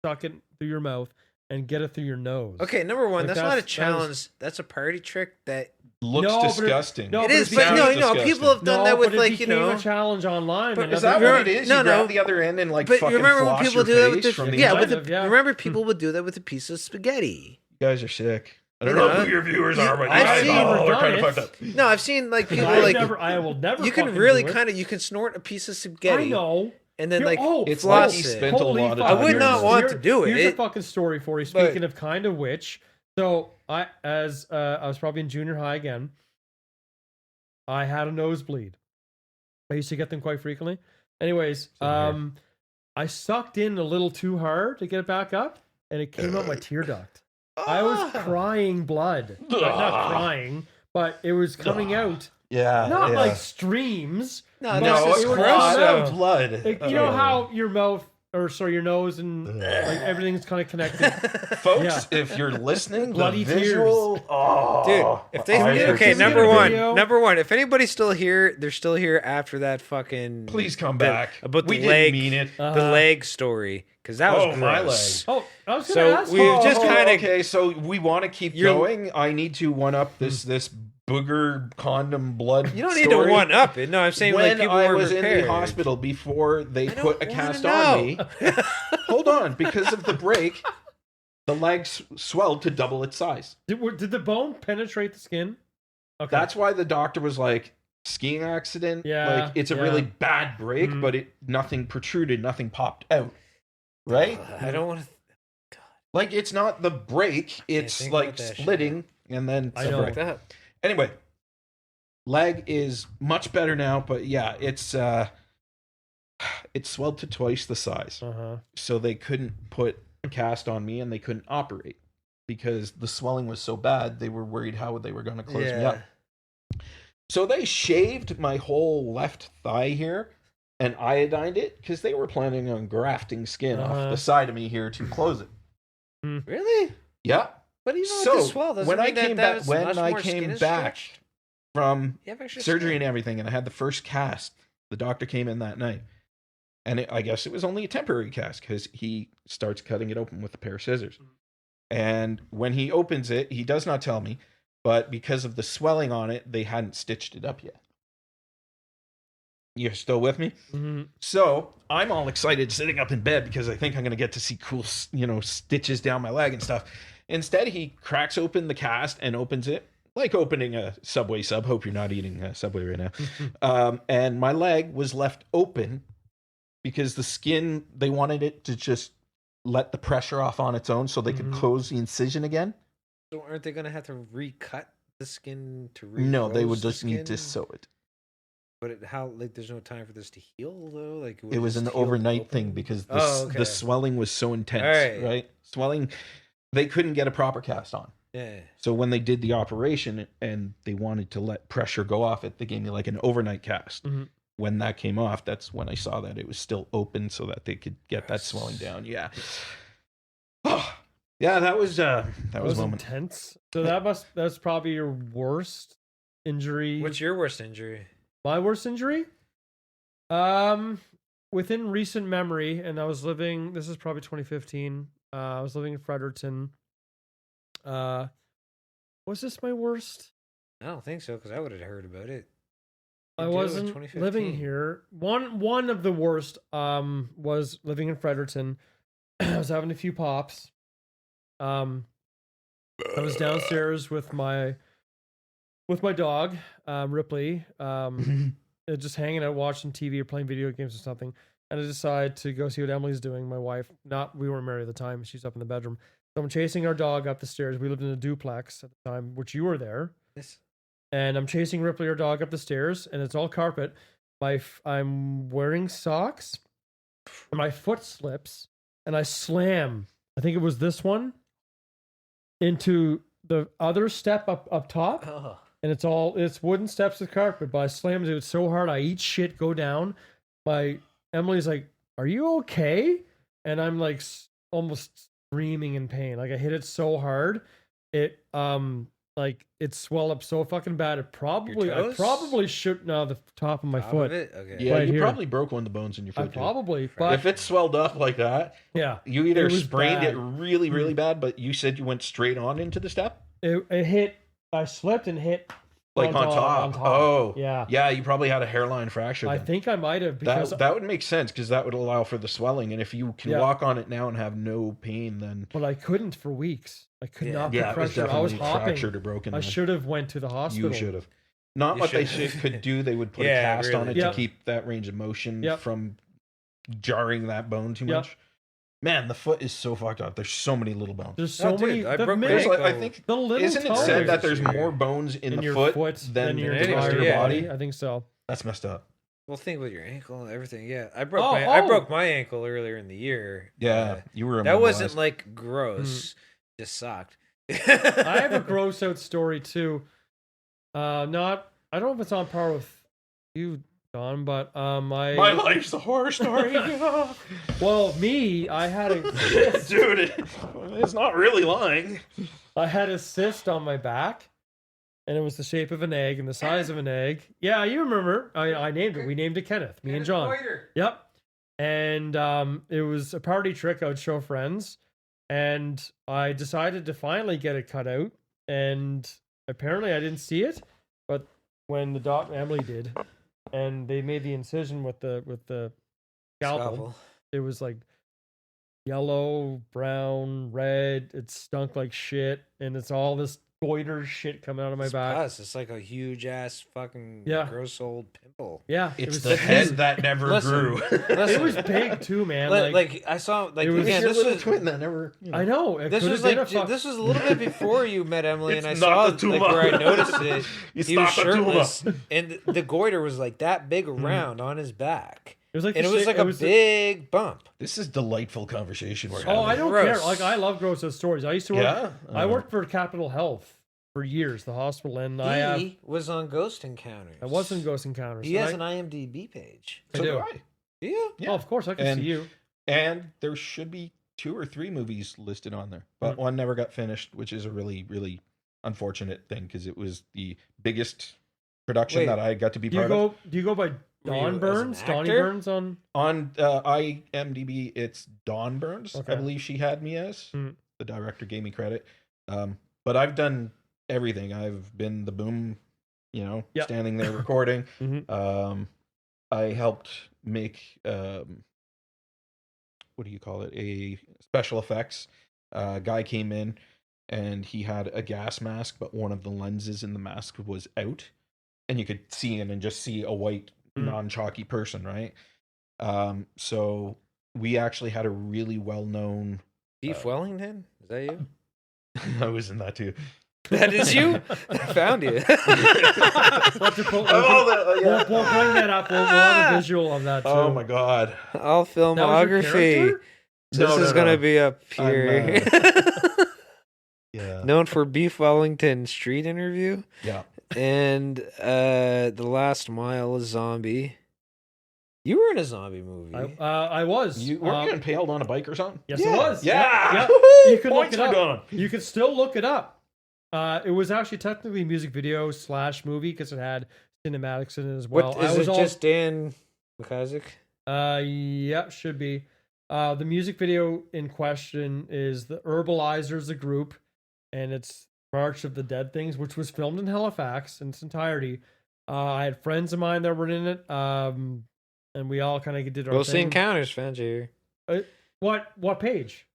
suck it through your mouth and get it through your nose. Okay, number one, Like, that's not a that challenge. was- That's a party trick. That Looks No, but it- disgusting. no, it but is, it but sounds no, disgusting. people have done that with but it like you became know. a challenge online. But and Is nothing- that what it is? No, you no. grab the other end and like But fucking you remember when floss people your do that with face the from the yeah, with inside? the, Yeah. remember people would do that with a piece of spaghetti. You guys are sick. I don't You know know, who your viewers are, but I've you seen- guys all are I've kind of done fucked it. up. No, I've seen like people I like will never. you can fucking really do it. kind of you can snort a piece of spaghetti I know. and then You're- like oh, It's floss like he it. spent a Holy lot of fuck. time. I would not here. want to do it. Here's a It- fucking story for you. but- Speaking of kind of which, so I was probably in junior high again. I had a nosebleed. I used to get them quite frequently. Anyways, Same here. I sucked in a little too hard to get it back up, and it came out my tear duct. I was crying blood. Not crying, but it was coming out. Yeah. Not like streams. No, it's gross of blood. You know how your mouth, your nose and like everything's kind of connected. Folks, if you're listening, Bloody the visual, dude. If they number one, if anybody's still here, they're still here after that fucking. Please come back. About we the leg, didn't mean it. the leg story, because that was gross. My leg. Oh, I was gonna ask. We've just kind of okay. So we want to keep going. I need to one up this booger condom blood. You don't need to one up it. No, I'm saying when like people I were was prepared. in the hospital before they put a cast on me. Hold on, because of the break, the legs swelled to double its size. Did the bone penetrate the skin? Okay. That's why the doctor was like, skiing accident. Yeah, like it's a really bad break, but nothing protruded, nothing popped out. Right? I don't want to. Like it's not the break; it's like splitting and then I know break. That. Anyway, leg is much better now, but yeah, it's swelled to twice the size. So they couldn't put a cast on me and they couldn't operate because the swelling was so bad. They were worried how they were going to close me up. So they shaved my whole left thigh here and iodined it because they were planning on grafting skin off the side of me here to close it. Really? Yeah. But you know, so like swell when I came back, stretched? From surgery and everything, and I had the first cast, the doctor came in that night, and I guess it was only a temporary cast because he starts cutting it open with a pair of scissors. And when he opens it, he does not tell me, but because of the swelling on it, they hadn't stitched it up yet. You're still with me? So I'm all excited sitting up in bed because I think I'm going to get to see cool, stitches down my leg and stuff. Instead, he cracks open the cast and opens it like opening a Subway sub. Hope you're not eating a Subway right now. And my leg was left open because the skin, they wanted it to just let the pressure off on its own so they could close the incision again. So aren't they going to have to recut the skin to No, they would just need to sew it. But there's no time for this to heal though? Like it was an overnight thing because the swelling was so intense, right? Swelling, they couldn't get a proper cast on. Yeah. So when they did the operation and they wanted to let pressure go off it, they gave me like an overnight cast. When that came off, that's when I saw that it was still open so that they could get that swelling down. Yeah. Yeah, that was intense. So that's probably your worst injury. What's your worst injury? My worst injury? Within recent memory, and I was living, this is probably 2015. I was living in Fredericton. Was this my worst? I don't think so, because I would have heard about it. I wasn't living here. One of the worst was living in Fredericton. I was having a few pops. I was downstairs with my dog, Ripley, just hanging out, watching TV or playing video games or something. And I decided to go see what Emily's doing. My wife, we weren't married at the time. She's up in the bedroom. So I'm chasing our dog up the stairs. We lived in a duplex at the time, which you were there. Yes. And I'm chasing Ripley, our dog, up the stairs, and it's all carpet. I'm wearing socks, and my foot slips, and I slam. I think it was this one into the other step up top. Oh. And it's wooden steps with carpet, but I slammed it so hard I eat shit, go down. Emily's like, "Are you okay?" And I'm like almost screaming in pain. Like I hit it so hard, it swelled up so fucking bad. I probably should the top of my foot. Okay. Yeah, right you here. probably broke one of the bones in your foot. But if it swelled up like that, yeah, you either sprained it bad. really, really bad, but you said you went straight on into the step. It hit. I slipped and hit like on top. Oh, yeah. Yeah, you probably had a hairline fracture. I think I might have, because that would make sense because that would allow for the swelling. And if you can walk on it now and have no pain, then. But I couldn't for weeks. I could not put it was pressure. I was hopping. Fractured or broken. I should have went to the hospital. You should have. Not what they could do. They would put a cast on it to keep that range of motion from jarring that bone too much. Man, the foot is so fucked up. There's so many little bones. There's so many. I broke my I ankle. think the little isn't it said that there's more bones in the your foot than than your the rest of your body? I think so. That's messed up. Well, think with your ankle and everything. Yeah, I broke Oh, I oh. broke my ankle earlier in the year. Yeah, you were. That wasn't immobilized. like gross. Just sucked. I have a gross out story too. I don't know if it's on par with you, Don, but My life's a horror story. well, me, I had a Dude, it's not really lying. I had a cyst on my back, and it was the shape of an egg and the size of an egg. Yeah, you remember? I named it. We named it Kenneth. Me and John. Yep. And it was a party trick I would show friends, and I decided to finally get it cut out. And apparently, I didn't see it, but when the doc Emily did, and they made the incision with the scalpel. It was like yellow, brown, red. It stunk like shit, and it's all this goiter shit coming out of my back. Pus. It's like a huge ass fucking gross old pimple. Yeah, It's the head that never grew. It was big too, man. Like I saw, like it was again, Your this little was. twin that never. You know. I know. It This could was have been like a this was a little bit before you met Emily, and I It's saw not the like tumor. where I noticed it. It's He was not the tumor. shirtless, and the goiter was like that big around on his back, It was like and the it was shape- like a big bump. This is delightful conversation we're having. Oh, I don't Gross. care. Like I love gross out stories. I used to work. Yeah? I worked for Capital Health for years, the hospital, and He was on Ghost Encounters. I was in Ghost Encounters. He and has an IMDb page. I So do. do I. Yeah. Yeah. Oh, of course, I can And- see you. And there should be 2 or 3 movies listed on there, but one never got finished, which is a really, really unfortunate thing because it was the biggest production Wait, that I got to be Do you part of. go? Do you go by Were you Don as an Burns? Donny actor? Burns on? On IMDb, it's Dawn Burns. Okay. I believe she had me as. Mm. The director gave me credit. But I've done everything. I've been the boom, Yep. standing there recording. Mhm. I helped make what do you call it? A special effects. Guy came in and he had a gas mask, but one of the lenses in the mask was out, and you could see in and just see a white, non-chalky person, right? So we actually had a really well-known. Beef Wellington? Is that you? I was in that too. That is you? I found you. We'll have to put- we'll bring that up. We'll have a visual of that too. Oh my god! All That was your filmography. character? This No, is no, going no. to be up here. Yeah, Known for Beef Wellington street interview yeah. and The Last Mile Zombie. You were in a zombie movie. I was. You weren't you impaled on a bike or something? Yes, Yeah. it was. Yeah. Yeah. You can look Points it for up. Don. You can still look it up. It was actually technically a music video / movie because it had cinematics in it as well. What, is it just Dan McIsaac? Yeah, should be. The music video in question is the Herbalizers, a group, and it's March of the Dead Things, which was filmed in Halifax in its entirety. I had friends of mine that were in it, and we all kind of did our We'll see thing. Encounters found you here. What page?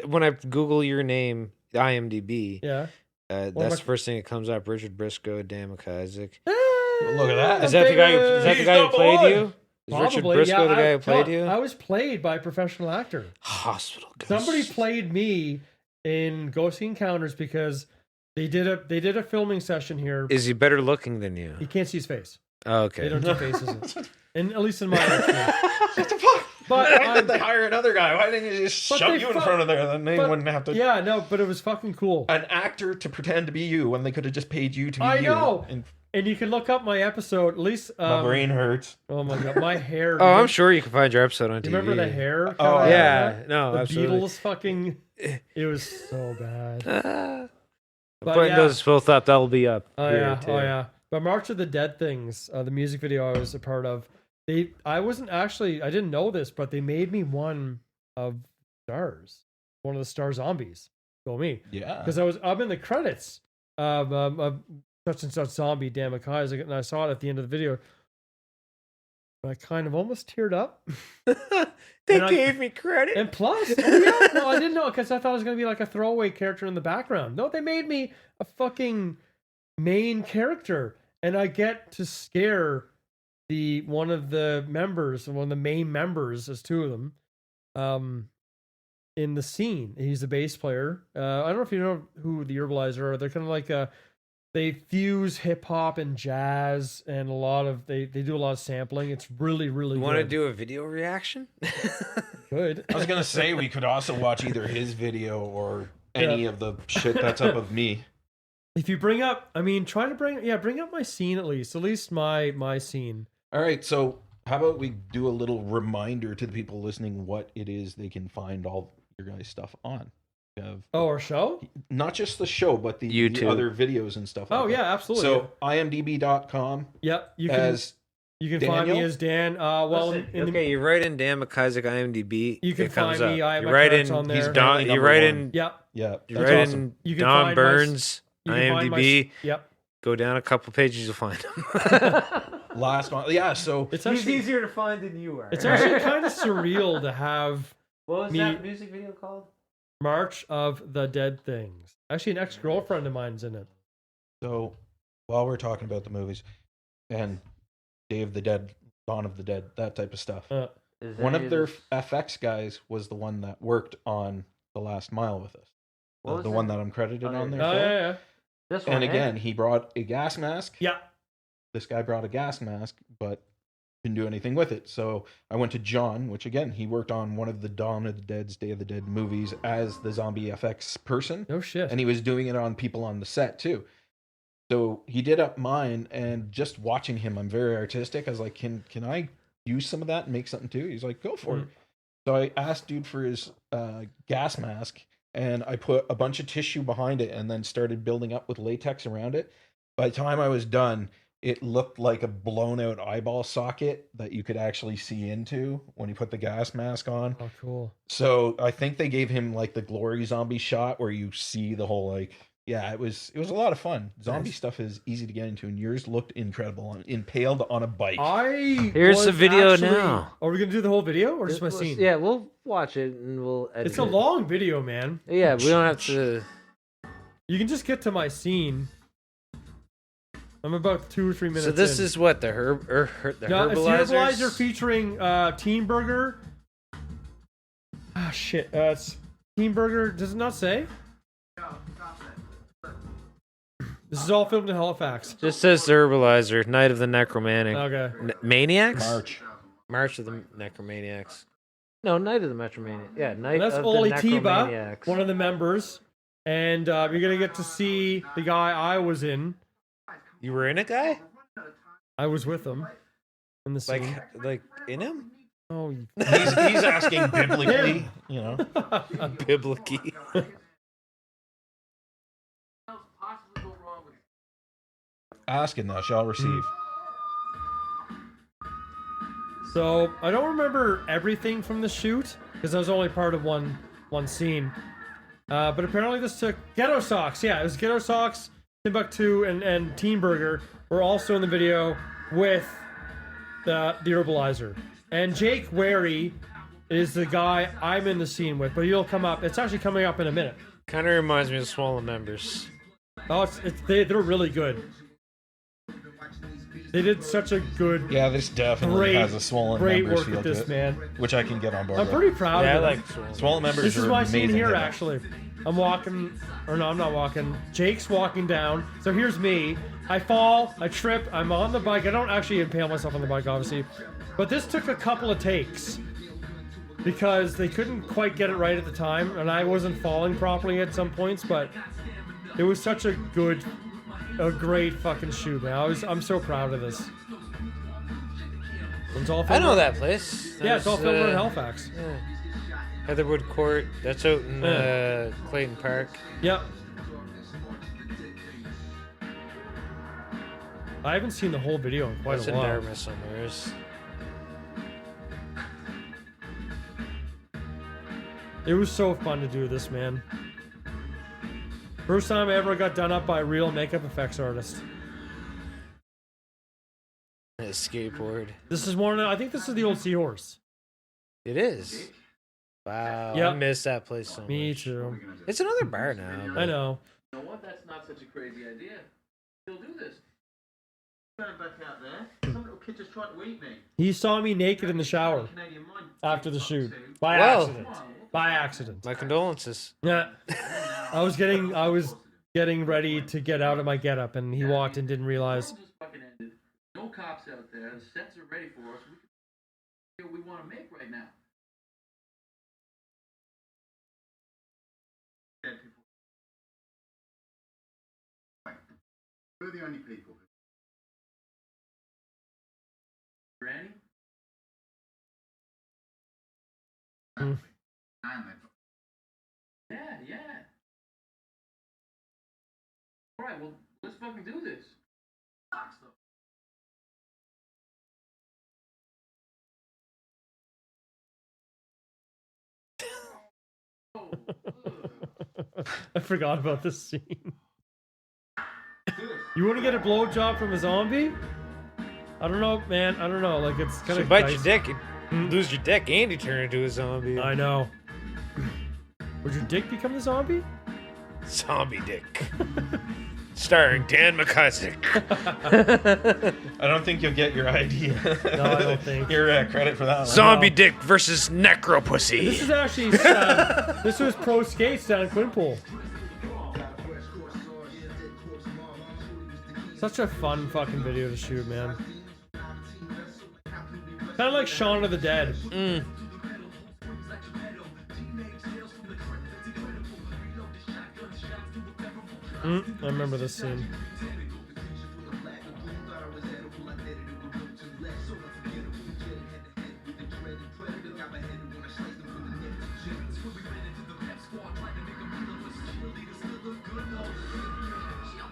When I Google your name, IMDb, Yeah. that's the first thing that comes up. Richard Briscoe, Dan McIsaac. Look at that. Is that the guy? Is that the He's guy who number played one. you? Is Richard Probably, Briscoe yeah, the guy who played no, you? I was played by a professional actor. Hospital Ghost. Somebody played me in Ghost Encounters because they did a filming session here. Is he better looking than you? You can't see his face. Oh, They okay. don't do faces, and at least in my experience. What the fuck? But Why did they hire another guy? Why didn't you just But shove they you in fu- front of there? Then they but- wouldn't have to. Yeah, no, but it was fucking cool. An actor to pretend to be you when they could have just paid you to be I you. know. And And you can look up my episode. At least my brain hurts. Oh my god, my hair. Oh, I'm sure you can find your episode on TV. You remember the hair? Oh, kinda Yeah, like that? no, the absolutely. Beatles fucking. It was so bad. But But yeah. those Phil thought that'll be up. Oh here, yeah, too. oh yeah. But March of the Dead Things, the music video I was a part of, I didn't know this, but they made me one of stars, one of the star zombies. Go me, Yeah. because I'm in the credits of such and such zombie, Dan McIsaac, and I saw it at the end of the video. I kind of almost teared up. They And I- gave me credit. And plus, oh yeah, no, I didn't know because I thought it was gonna be like a throwaway character in the background. No, they made me a fucking main character, and I get to scare one of the main members, there's 2 of them, in the scene. He's the bass player. I don't know if you know who the Herbalizer are. They're kind of like they fuse hip hop and jazz and a lot of they do a lot of sampling. It's really really You good. want to do a video reaction? Good. I was gonna say we could also watch either his video or any of the shit that's up of me. If you bring up, I mean, try to bring up my scene at least my scene. All right, so how about we do a little reminder to the people listening what it is they can find all your guys' stuff on. We have Our show? not just the show, but the YouTube. other videos and stuff. Oh like yeah, that. absolutely. So imdb.com yep, you can as find me Daniel? as Dan. Well, Okay, you write in Dan McIsaac IMDb. You can it comes find me. up. I have You my write credits in. on there. He's Don. apparently You number write one. in. Yep. Yeah, You that's write awesome. in You can Don find Burns you can find IMDb. Yep. Go down a couple pages, you'll find him. Last one, yeah. So It's actually easier to find than you are. it's actually kind of surreal to have What was me- that music video called? March of the Dead Things. Actually, an ex-girlfriend of mine's in it. So, while we're talking about the movies and Day of the Dead, Dawn of the Dead, that type of stuff, one of their FX guys was the one that worked on The Last Mile with us. The one that I'm credited on there. Oh for. yeah. This And again, he brought a gas mask. Yeah. This guy brought a gas mask, but didn't do anything with it. So I went to John, which again, he worked on one of the Dawn of the Dead's Day of the Dead movies as the zombie FX person. No shit. And he was doing it on people on the set too. So he did up mine, and just watching him, I'm very artistic. I was like, can I use some of that and make something too? He's like, go for it. So I asked dude for his gas mask, and I put a bunch of tissue behind it and then started building up with latex around it. By the time I was done, it looked like a blown out eyeball socket that you could actually see into when you put the gas mask on. Oh, cool. So I think they gave him like the glory zombie shot where you see the whole like, yeah, it was a lot of fun. Zombie stuff is easy to get into, and yours looked incredible. Impaled on a bike. Here's the video now. Are we gonna do the whole video or just my scene? Yeah, we'll watch it and we'll edit It's a it. long video, man. Yeah, we don't have to. You can just get to my scene. I'm about 2 or 3 minutes. So this in. is what the no, herbalizers. it's Herbalizer featuring Teen Burger. Ah shit, it's Teen Burger. Does it not say? This is all filmed in Halifax. Just says the herbalizer, Night of the Necromantic. Okay. Maniacs? March of the Necromaniacs. No, Night of the Necromaniacs. Yeah, Night That's of Oli the Tiba, Necromaniacs. one of the members, and you're gonna get to see the guy I was in. You were in it, guy? I was with him in the scene. Like in him? Oh, you- He's asking biblically, you know. Biblicky. Ask and thou shalt receive. So I don't remember everything from the shoot because I was only part of one scene. But apparently this took Ghetto Socks. Yeah, it was Ghetto Socks, Timbuktu, and Teen Burger were also in the video with the herbalizer. And Jake Wary is the guy I'm in the scene with, but he'll come up. It's actually coming up in a minute. Kind of reminds me of Swollen Members. Oh, they're really good. They did such a good, Yeah, this definitely has a swollen great members work feel with to this, it, man. which I can get on board. I'm with. pretty proud Yeah, I of it. like Swollen. Swollen members. This is are my scene amazing here, in it. actually. I'm walking, or no, I'm not walking. Jake's walking down. So here's me. I fall, I trip, I'm on the bike. I don't actually impale myself on the bike, obviously. But this took a couple of takes because they couldn't quite get it right at the time, and I wasn't falling properly at some points, but it was such a great fucking shoot, man. I'm so proud of this. It's all I filmed know in- that place. Yeah, it's all That's, filmed in Halifax. Yeah. Heatherwood Court. That's out in Clayton Park. Yep. I haven't seen the whole video in quite That's a in while. Dartmouth somewhere. It was so fun to do this, man. First time I ever got done up by a real makeup effects artist. A skateboard. This is more than, I think this is the old Seahorse. It is. Wow. Yep. I miss that place so Me much. too. It's another bar now. I but- know. You know what? That's not such a crazy idea. He'll do this. Going back out there. Some little kid just tried to eat me. He saw me naked in the shower Canadian mine. after the shoot. By Well. accident. By accident. My condolences. Yeah. I was getting getting ready to get out of my getup, and he walked and didn't realize. The world just fucking ended. No cops out there. The sets are ready for us. We can what we want to make right now. Dead people. We're the only people. Granny? Mm. Yeah. Alright, well, let's fucking do this. Sucks, though. I forgot about this scene. You want to get a blowjob from a zombie? I don't know, man. I don't know. Like, it's kind So of bite your dick, you lose your dick, and you turn into a zombie. I know. Would your dick become the zombie? Zombie dick. Starring Dan McCusick. I don't think you'll get your idea. No, I don't think. Your credit for that one. Zombie dick versus necro pussy. This is actually this was pro skates down in Quinpool. Such a fun fucking video to shoot, man. Kind of like Shaun of the Dead. I remember this scene.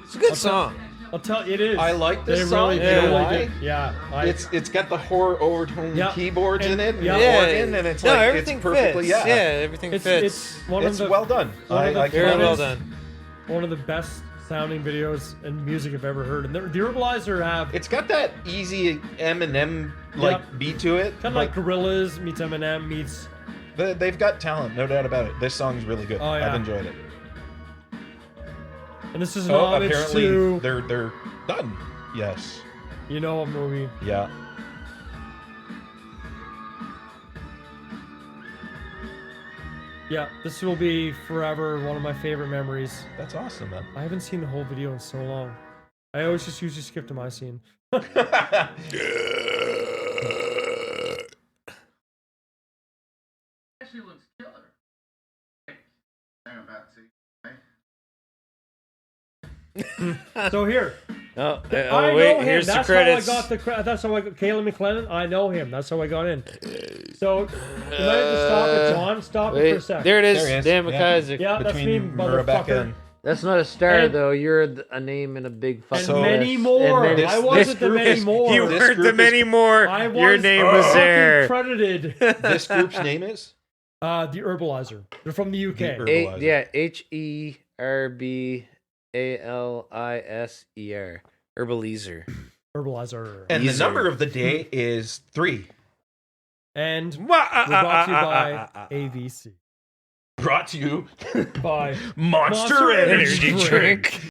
It's a good song. I'll tell you, it is. I like this They song. really You know do. why? Yeah. It's got the horror overtone Yeah. keyboards in it, and Yeah. the organ, and it's like everything it's perfectly fits. yeah. Everything It's fits. one It's of the well done. one of the I Very can't- well is done. one of the best sounding videos and music I've ever heard. And the Herbalizer have It's got that easy Eminem like Yeah. beat to it. kind of like Gorillaz meets Eminem meets. They've got talent, no doubt about it. This song's really good. Oh, yeah. I've enjoyed it. And this is an Oh, homage apparently to they're done. Yes. a movie. Yeah. Yeah, this will be forever one of my favorite memories. That's awesome, man. I haven't seen the whole video in so long. I always just usually skip to my scene. Actually looks killer. They're about to. So here, Oh, I wait, know him. here's the That's credits. how I got the credit. That's how I got Caleb McLennan. I know him. That's how I got in. So you might have to stop it, John. Stop it for a Wait, sec. there it is. There he is. Dan Yeah. McCusick. Yeah, that's me, Between Rebecca motherfucker. and That's not a star, And- though. You're a name in a big fucking And many list. more. And this- I wasn't the group many is- more. You This weren't group the many more. I was Your name was fucking there. credited. this group's name is The Herbalizer. They're from the UK. The Herbalizer. Herbalizer. Herbalizer. Herbalizer. and the Easier. number of the day is 3. And we're brought to you by AVC. Brought to you By Monster Monster Energy Energy Drink.